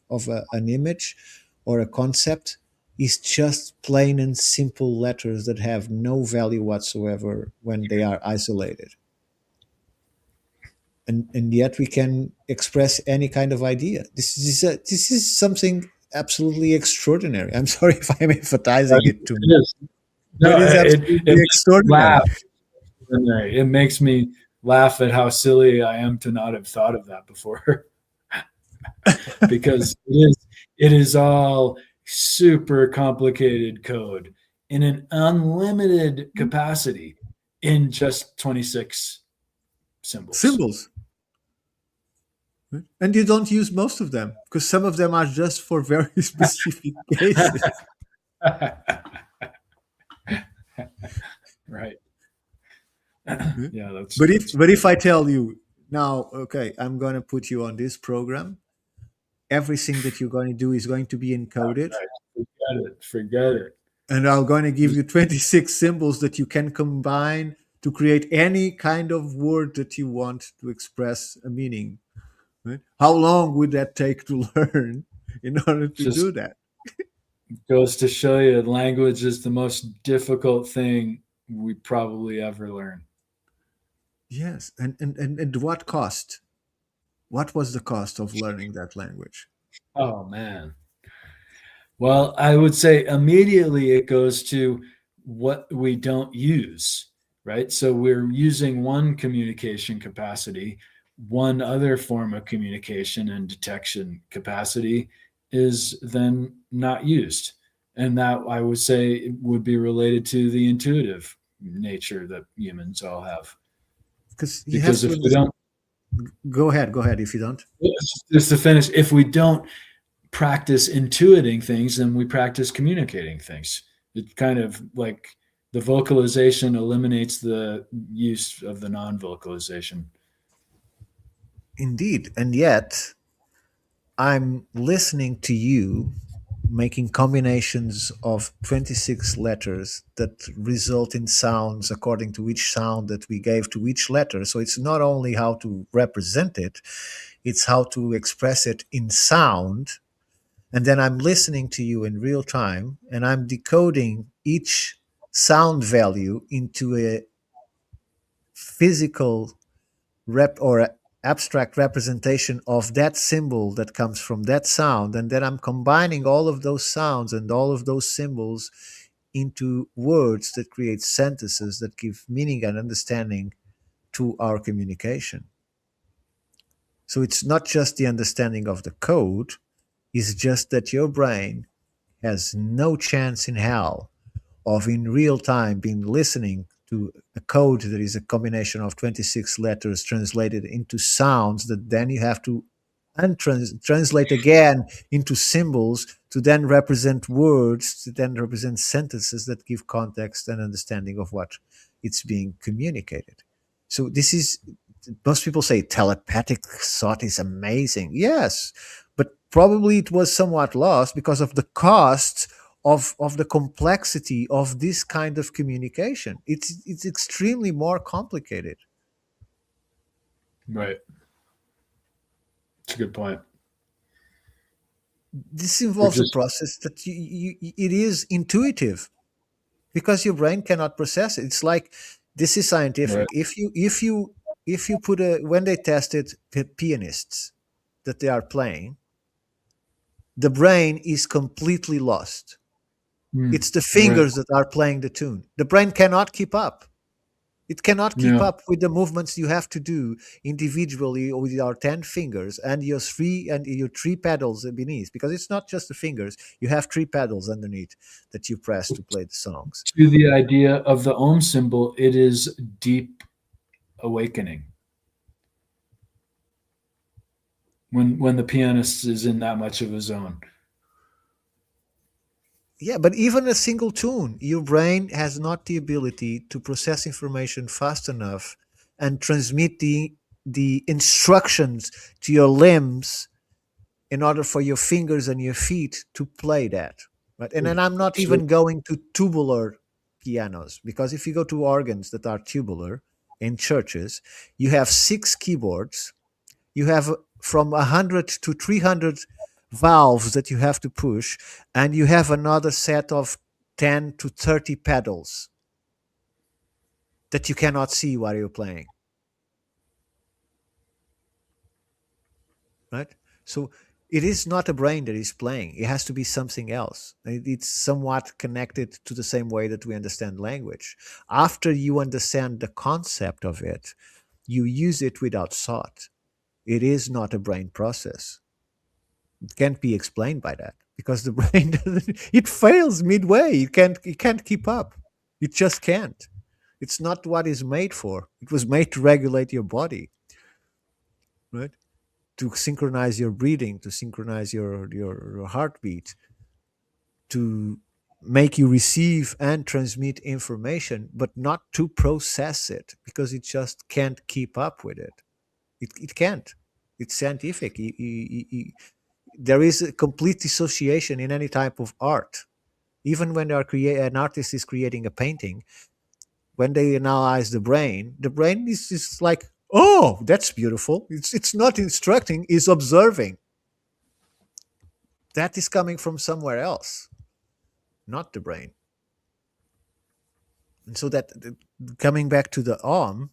an image or a concept. It's just plain and simple letters that have no value whatsoever when they are isolated. and yet we can express any kind of idea. This is something absolutely extraordinary. I'm sorry if I'm emphasizing Right? it too It much, is. but No, it's it absolutely makes me extraordinary. laugh. It makes me laugh at how silly I am to not have thought of that before, because it is all super complicated code in an unlimited capacity in just 26 symbols. Symbols. And you don't use most of them because some of them are just for very specific cases. Right. Hmm? Yeah, But that's if I tell you now, okay, I'm going to put you on this program, everything that you're going to do is going to be encoded, right. Forget it. Forget it. and I'm going to give Just you 26 symbols that you can combine to create any kind of word that you want to express a meaning. Right? How long would that take to learn in order to just do that? goes to show you language is the most difficult thing we probably ever learn. Yes, and what cost? What was the cost of learning that language? Oh man. Well, I would say immediately it goes to what we don't use, right? So we're using one communication capacity, one other form of communication and detection capacity is then not used. And that I would say would be related to the intuitive nature that humans all have. Because you have Because to if we understand. don't, Go ahead if you don't. just to finish, if we don't practice intuiting things than we practice communicating things. It kind of like the vocalization eliminates the use of the non-vocalization. Indeed, and yet I'm listening to you making combinations of 26 letters that result in sounds according to each sound that we gave to each letter. So it's not only how to represent it, it's how to express it in sound. And then I'm listening to you in real time and I'm decoding each sound value into a physical abstract representation of that symbol that comes from that sound, and then I'm combining all of those sounds and all of those symbols into words that create sentences that give meaning and understanding to our communication. So it's not just the understanding of the code, it's just that your brain has no chance in hell of in real time being listening to a code that is a combination of 26 letters translated into sounds that then you have to translate again into symbols to then represent words, to then represent sentences that give context and understanding of what it's being communicated. So this is, most people say telepathic thought is amazing. Yes, but probably it was somewhat lost because of the cost of the complexity of this kind of communication. It's extremely more complicated. Right. It's a good point. This We're involves a just process that it is intuitive because your brain cannot process it. It's like, this is right. scientific. If you put a, when they tested pianists that they are playing, the brain is completely lost. It's the Right. fingers that are playing the tune. The brain cannot keep up. It cannot keep Yeah. up with the movements you have to do individually with your 10 fingers and your three pedals beneath, because it's not just the fingers. You have three pedals underneath that you press to play the songs. To the idea of the Om symbol, it is deep awakening when the pianist is in that much of a zone. Yeah, but even a single tune, your brain has not the ability to process information fast enough and transmit the instructions to your limbs in order for your fingers and your feet to play that. Right? And then I'm not So, even going to tubular pianos, because if you go to organs that are tubular in churches, you have six keyboards, you have from 100 to 300 valves that you have to push, and you have another set of 10 to 30 pedals that you cannot see while you're playing. right? So it is not a brain that is playing. It has to be something else. It's somewhat connected to the same way that we understand language. After you understand the concept of it, you use it without thought. It is not a brain process. It can't be explained by that because the brain it fails midway. It can't keep up. It just can't. It's not what it's made for. It was made to regulate your body, right? To synchronize your breathing, to synchronize your heartbeat, to make you receive and transmit information, but not to process it because it just can't keep up with it. It can't. It's scientific. There is a complete dissociation in any type of art. Even when an artist is creating a painting, when they analyze the brain is just like, oh, that's beautiful. It's not instructing, it's observing. That is coming from somewhere else, not the brain. And so coming back to the arm,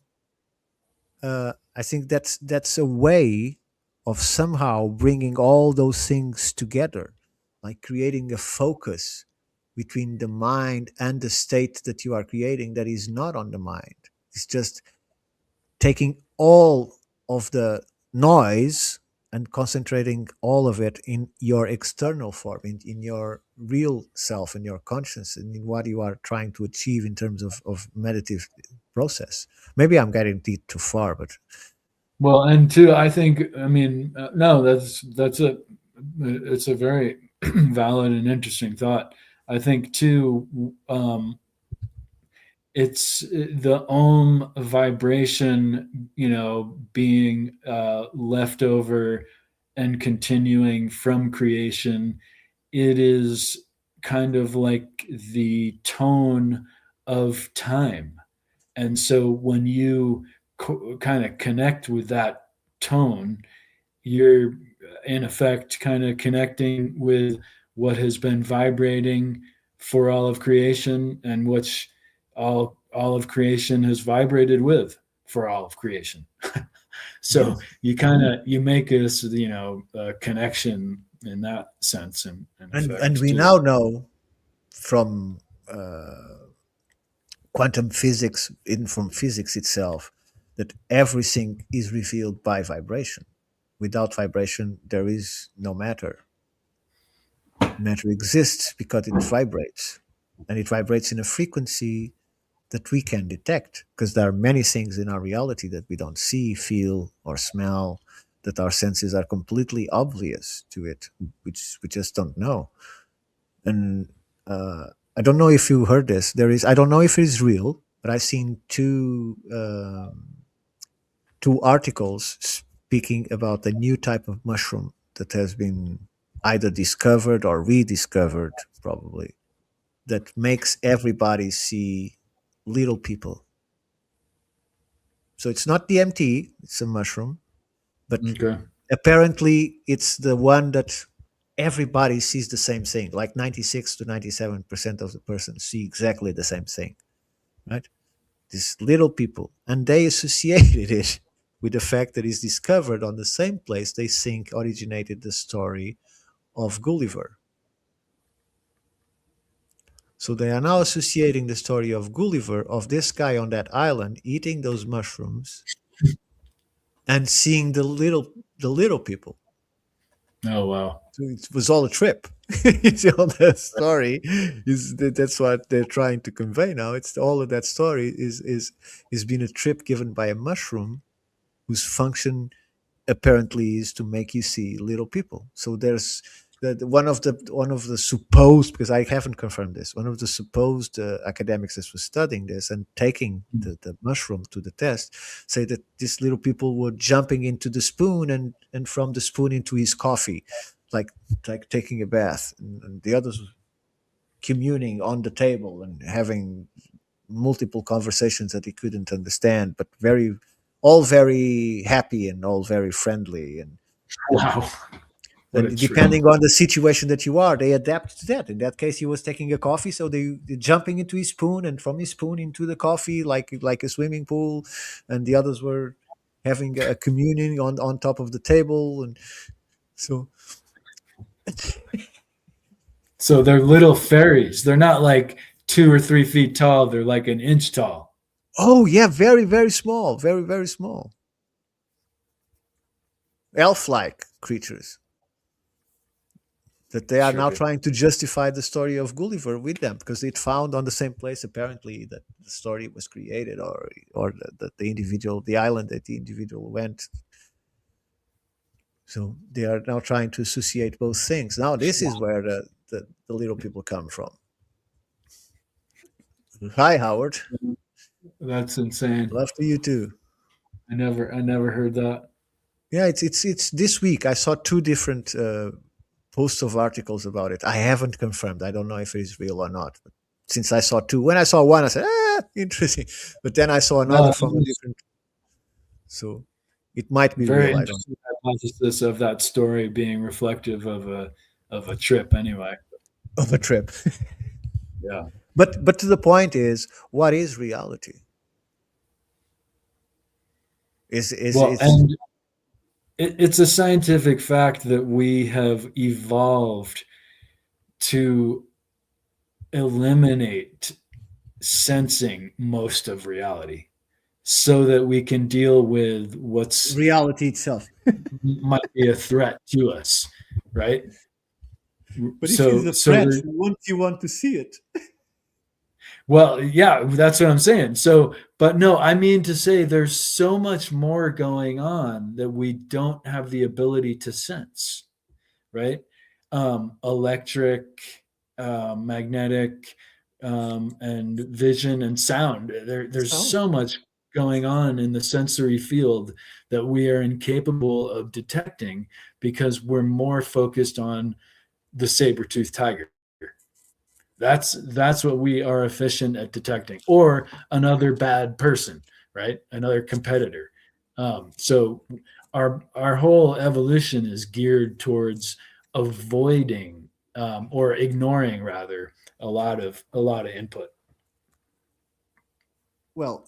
I think that's a way of somehow bringing all those things together, like creating a focus between the mind and the state that you are creating that is not on the mind. It's just taking all of the noise and concentrating all of it in your external form, in your real self, in your conscience, and in what you are trying to achieve in terms of meditative process. Maybe I'm getting too far, but Well, and two, I think, I mean, no, that's a, it's a very valid and interesting thought. I think too, it's the vibration, being left over and continuing from creation. It is kind of like the tone of time. And so when you kind of connect with that tone, you're in effect kind of connecting with what has been vibrating for all of creation, and which all of creation has vibrated with for all of creation. So yes. you kind of you make this, a connection in that sense, in And effect we too. now know from quantum physics, in from physics itself, that everything is revealed by vibration. Without vibration, there is no matter. Matter exists because it vibrates, and it vibrates in a frequency that we can detect, because there are many things in our reality that we don't see, feel, or smell, that our senses are completely oblivious to it, which we just don't know. And I don't know if you heard this. I don't know if it is real, but I've seen two articles speaking about a new type of mushroom that has been either discovered or rediscovered, probably, that makes everybody see little people. So it's not DMT, it's a mushroom, but Okay. apparently it's the one that everybody sees the same thing. Like 96 to 97% of the persons see exactly the same thing, right? These little people. And they associated it with the fact that it's discovered on the same place they think originated the story of Gulliver. So they are now associating the story of Gulliver, of this guy on that island eating those mushrooms and seeing the little people. Oh wow. So it was all a trip. It's all that story that's what they're trying to convey now. It's all of that story is been a trip given by a mushroom whose function apparently is to make you see little people. So there's one of the supposed, because I haven't confirmed this, one of the supposed academics that was studying this and taking the mushroom to the test say that these little people were jumping into the spoon and from the spoon into his coffee, like like taking a bath, and the others communing on the table and having multiple conversations that he couldn't understand, but all very happy and all very friendly, and Wow. What a and trip. depending on the situation that you are, they adapt to that. In that case, he was taking a coffee, so they jumping into his spoon and from his spoon into the coffee, like a swimming pool, and the others were having a communion on top of the table, and so So they're little fairies. They're not like 2 or 3 feet tall. They're like an inch tall. oh yeah, very very small, very very small, elf-like creatures that they are now Sure. trying to justify the story of Gulliver with them because it found on the same place apparently that the story was created, or that the individual, the island that the individual went. So they are now trying to associate both things. Now this is where the little people come from. Hi Howard, That's insane. love to you too. I never heard that. Yeah, it's this week. I saw two different posts of articles about it. I haven't confirmed. I don't know if it is real or not. But since I saw two, when I saw one, I said, interesting. But then I saw No, another from a different. So it might be very real. I don't interesting hypothesis of that story being reflective of a trip. Anyway, of a trip. yeah. But to the point is, what is reality? Is Well, it's and it's a scientific fact that we have evolved to eliminate sensing most of reality so that we can deal with what's reality itself? might be a threat to us, right? But if it's So a so threat, there, won't you want to see it? well, yeah, that's what I'm saying. So, but no, I mean to say there's so much more going on that we don't have the ability to sense, right? Electric, magnetic, and vision and sound. There's So so much going on in the sensory field that we are incapable of detecting because we're more focused on the saber-toothed tiger. That's what we are efficient at detecting, or another bad person, right? Another competitor. So our whole evolution is geared towards avoiding, or ignoring rather, a lot of input. well,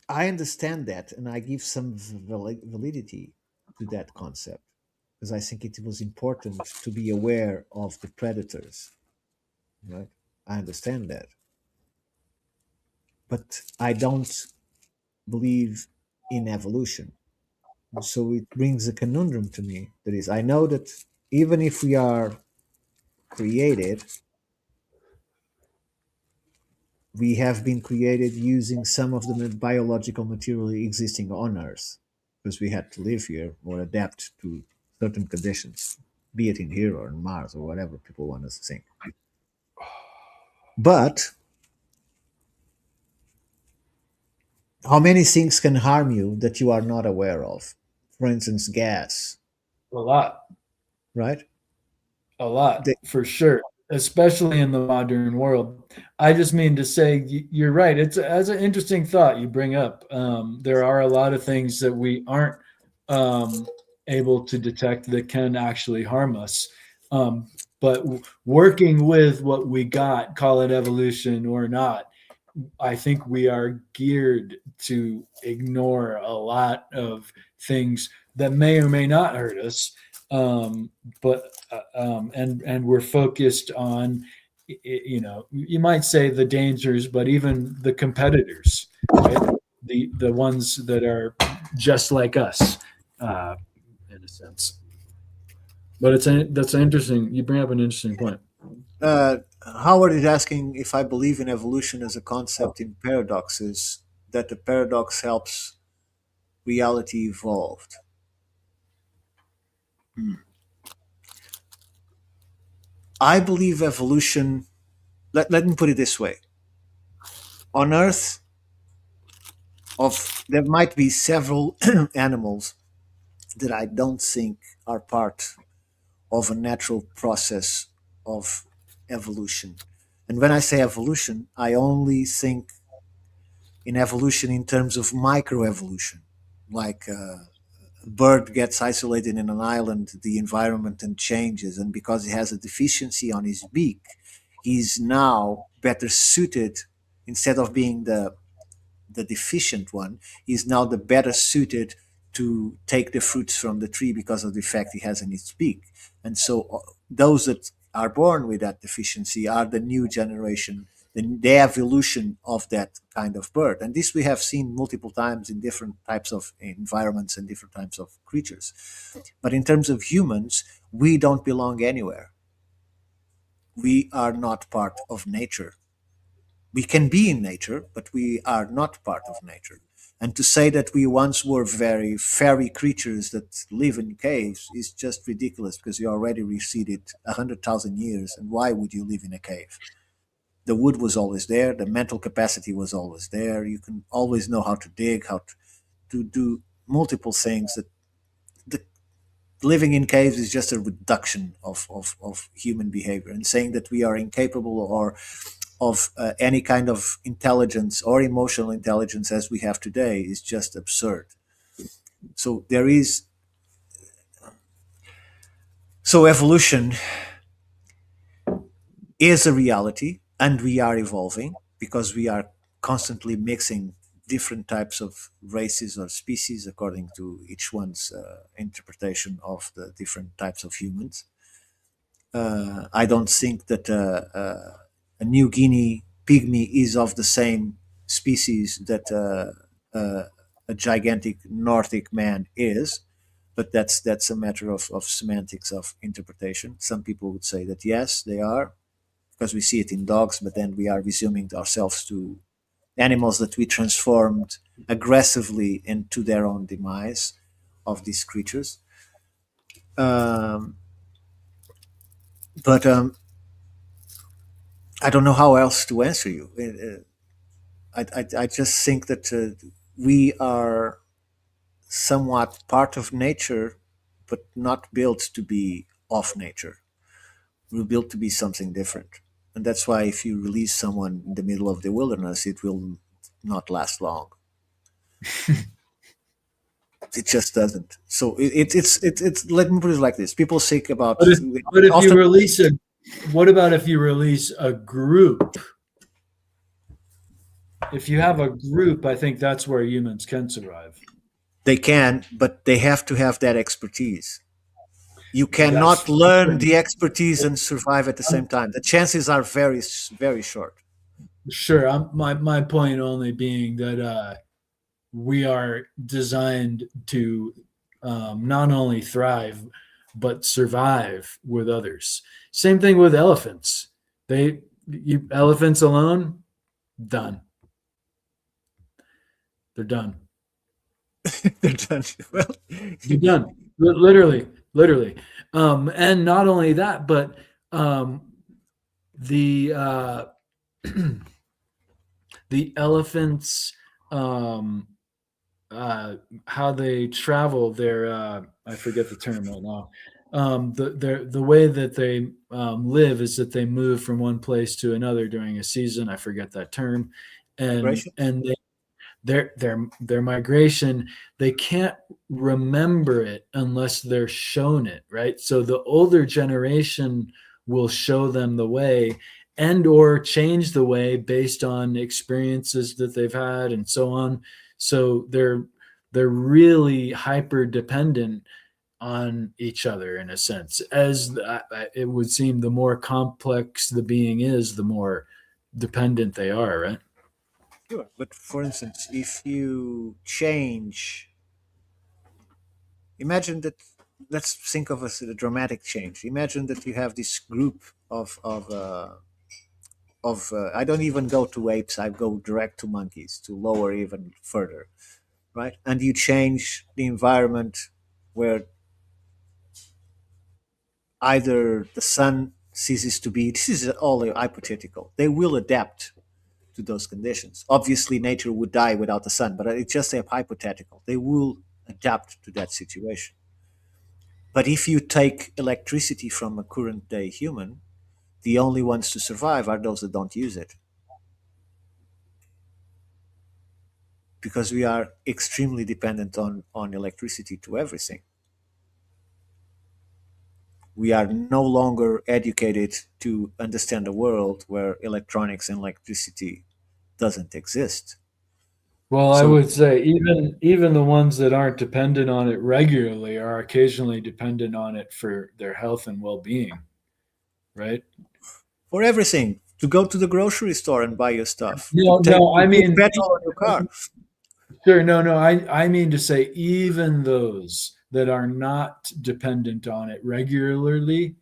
I understand that, and I give some validity to that concept because I think it was important to be aware of the predators. Right? I understand that, but I don't believe in evolution. So it brings a conundrum to me. That is, I know that even if we are created, we have been created using some of the biological material existing on Earth because we had to live here or adapt to certain conditions, be it in here or on Mars or whatever people want us to think. But how many things can harm you that you are not aware of? For instance, gas, A lot, right? a lot The, for sure, especially in the modern world. I just mean to say you're right. It's an interesting thought you bring up. There are a lot of things that we aren't, um, able to detect that can actually harm us. Um, but working with what we got, call it evolution or not, I think we are geared to ignore a lot of things that may or may not hurt us. But and we're focused on, you might say the dangers, but even the competitors, right? The ones that are just like us, uh, in a sense. But that's interesting. You bring up an interesting point. Howard is asking if I believe in evolution as a concept in paradoxes, that the paradox helps reality evolve. I believe evolution, let me put it this way. On Earth, there might be several animals that I don't think are part of a natural process of evolution. And when I say evolution, I only think in evolution in terms of microevolution, like a bird gets isolated in an island, the environment then changes, and because he has a deficiency on his beak, he's now better suited, instead of being the deficient one, is now the better suited to take the fruits from the tree because of the effect he has in its beak. And so those that are born with that deficiency are the new generation, the evolution of that kind of bird. And this we have seen multiple times in different types of environments and different types of creatures. But in terms of humans, we don't belong anywhere. We are not part of nature. We can be in nature, but we are not part of nature. And to say that we once were very fairy creatures that live in caves is just ridiculous because you already receded 100,000 years. And why would you live in a cave? The wood was always there, the mental capacity was always there. You can always know how to dig, to do multiple things. That the living in caves is just a reduction of human behavior, and saying that we are incapable or of any kind of intelligence or emotional intelligence as we have today is just absurd. So there is so evolution is a reality, and we are evolving because we are constantly mixing different types of races or species according to each one's interpretation of the different types of humans. I don't think that a New Guinea pygmy is of the same species that a gigantic Nordic man is, but that's a matter of semantics of interpretation. Some people would say that yes, they are, because we see it in dogs, but then we are resuming ourselves to animals that we transformed aggressively into their own demise of these creatures. Um, but I don't know how else to answer you. I just think that we are somewhat part of nature, but not built to be of nature. We're built to be something different. And that's why if you release someone in the middle of the wilderness, it will not last long. It just doesn't. So it's let me put it like this. People think about But if, but if you often release a, what about if you release a group? If you have a group, I think that's where humans can survive. they can, but they have to have that expertise. You That's cannot learn the expertise and survive at the I'm same time. The chances are very, very short. sure. My point only being that we are designed to not only thrive but survive with others. Same thing with elephants. Elephants alone, done. They're done. They're done. Well, You're done. Literally, literally. And not only that, but the the elephants, um, how they travel. Their I forget the term right now. The way that they live is that they move from one place to another during a season. I forget that term, and migration. their migration, they can't remember it unless they're shown it, right? So the older generation will show them the way and or change the way based on experiences that they've had and so on. So they're really hyper dependent on each other in a sense. As it would seem, the more complex the being is, the more dependent they are, right? Sure. But for instance, if you change, imagine that. Let's think of as a dramatic change. Imagine that you have this group of I don't even go to apes. I go direct to monkeys to lower even further, right? And you change the environment where either the sun ceases to be. This is all hypothetical. They will adapt to those conditions. Obviously, nature would die without the sun, but it's just a hypothetical. They will adapt to that situation. But if you take electricity from a current day human, the only ones to survive are those that don't use it. Because we are extremely dependent on electricity to everything. We are no longer educated to understand a world where electronics and electricity doesn't exist. Well, I So would say even the ones that aren't dependent on it regularly are occasionally dependent on it for their health and well-being, right? for everything, to go to the grocery store and buy your stuff, No, no, to I put mean, petrol on your car. sure, no, no, I mean to say even those that are not dependent on it regularly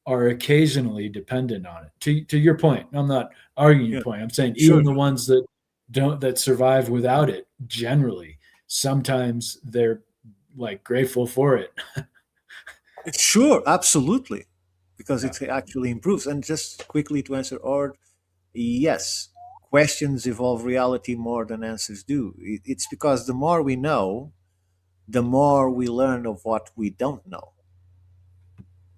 are occasionally dependent on it. To your point, I'm not arguing your Yeah, point. I'm saying sure. even the ones that survive without it generally, sometimes they're like grateful for it. Sure, absolutely, because Yeah. it actually improves. And just quickly to answer, or yes, questions evolve reality more than answers do. It's because the more we know, the more we learn of what we don't know,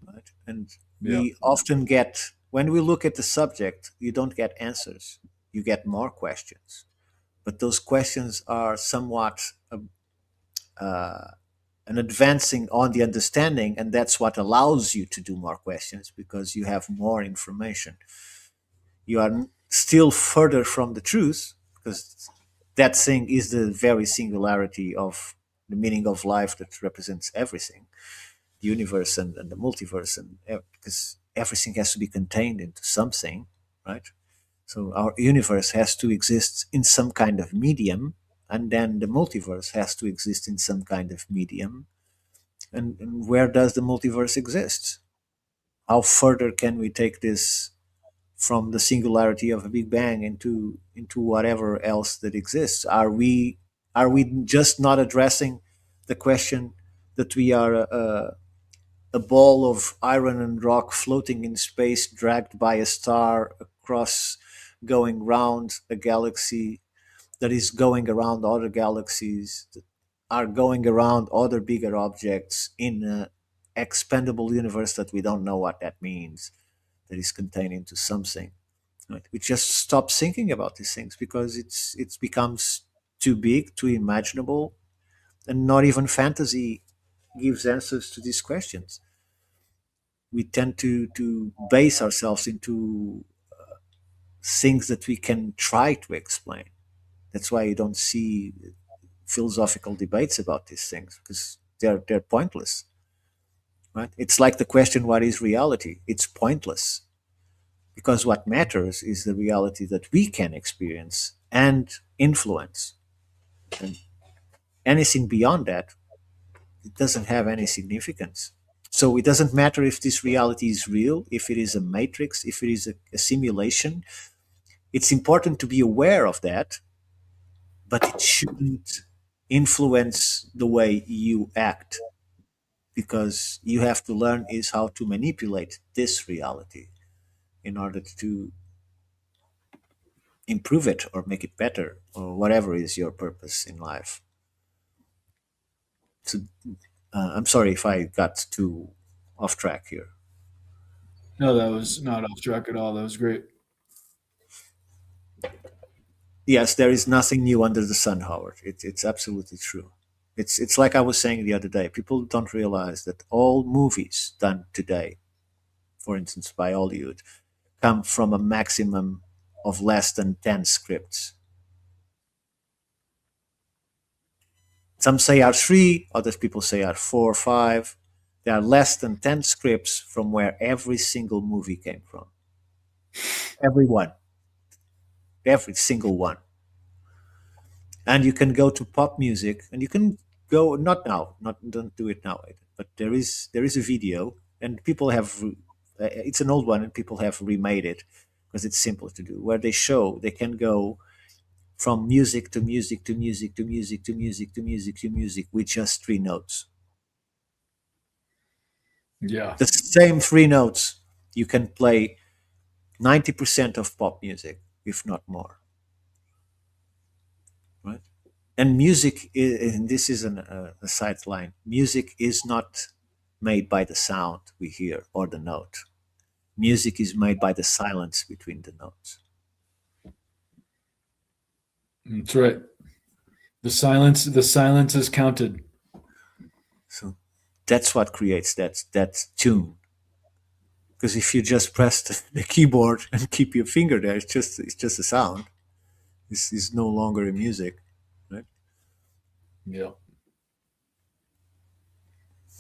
right? And Yeah. we often get, when we look at the subject, you don't get answers, you get more questions. But those questions are somewhat an advancing on the understanding, and that's what allows you to do more questions because you have more information. You are still further from the truth because that thing is the very singularity of the meaning of life that represents everything, the universe and the multiverse, and because everything has to be contained into something, right? So our universe has to exist in some kind of medium, and then the multiverse has to exist in some kind of medium. And where does the multiverse exist? How further can we take this from the singularity of a big bang into whatever else that exists? Are we just not addressing the question that we are a ball of iron and rock floating in space, dragged by a star across, going round a galaxy that is going around other galaxies that are going around other bigger objects in an expandable universe that we don't know what that means, that is contained into something. Right? We just stop thinking about these things because it becomes too big, too imaginable, and not even fantasy gives answers to these questions. We tend to base ourselves into things that we can try to explain. That's why you don't see philosophical debates about these things because they're pointless, right? It's like the question, what is reality? It's pointless because what matters is the reality that we can experience and influence. And anything beyond that, it doesn't have any significance. So it doesn't matter if this reality is real, if it is a matrix, if it is a simulation. It's important to be aware of that, but it shouldn't influence the way you act because you have to learn is how to manipulate this reality in order to improve it or make it better or whatever is your purpose in life. So I'm sorry if I got too off track here. No, that was not off track at all. That was great. Yes, there is nothing new under the sun, Howard. It's absolutely true. It's like I was saying the other day. People don't realize that all movies done today, for instance, by Hollywood, come from a maximum of less than 10 scripts. Some say are three, other people say are four or five. There are less than 10 scripts from where every single movie came from. Every one. Every single one. And you can go to pop music and you can go, not now, not don't do it now, but there is a video and people have it's an old one and people have remade it because it's simple to do, where they can go from music to music to music to music to music to music to music with just three notes. Yeah. The same three notes you can play 90% of pop music, if not more, right? And music and this is a sideline, music is not made by the sound we hear or the note. Music is made by the silence between the notes. That's right. The silence is counted. So that's what creates that tune. Because if you just press the keyboard and keep your finger there, it's just a sound. This is no longer a music. Yeah.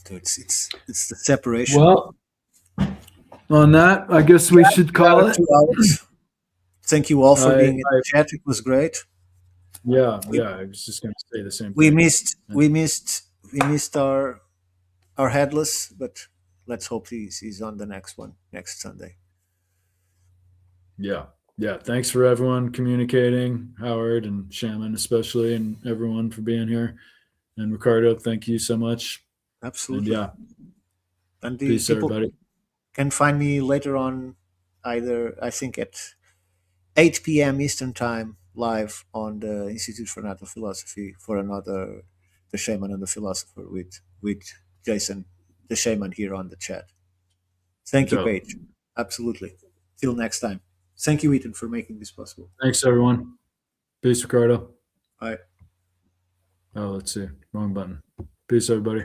So it's the separation. Well, on that, I guess we should We got call it it. 2 hours. Thank you all for I, being in the I chat. It was great. We, yeah. I was just going to say the same we thing. missed we missed our headless, but let's hope he's on the next one next Sunday. Yeah. Yeah. Thanks for everyone communicating, Howard and Shaman especially, and everyone for being here. And Ricardo, thank you so much. And Absolutely. yeah, And the peace, people everybody. can find me later on, either I think at 8 p.m. Eastern Time, live on the Institute for Natural Philosophy for another The Shaman and the Philosopher with Jason, the Shaman, here on the chat. Thank you, Dope. Paige. Absolutely. Till next time. Thank you, Ethan, for making this possible. Thanks, everyone. Peace, Ricardo. Bye. Oh, let's see. Wrong button. Peace, everybody.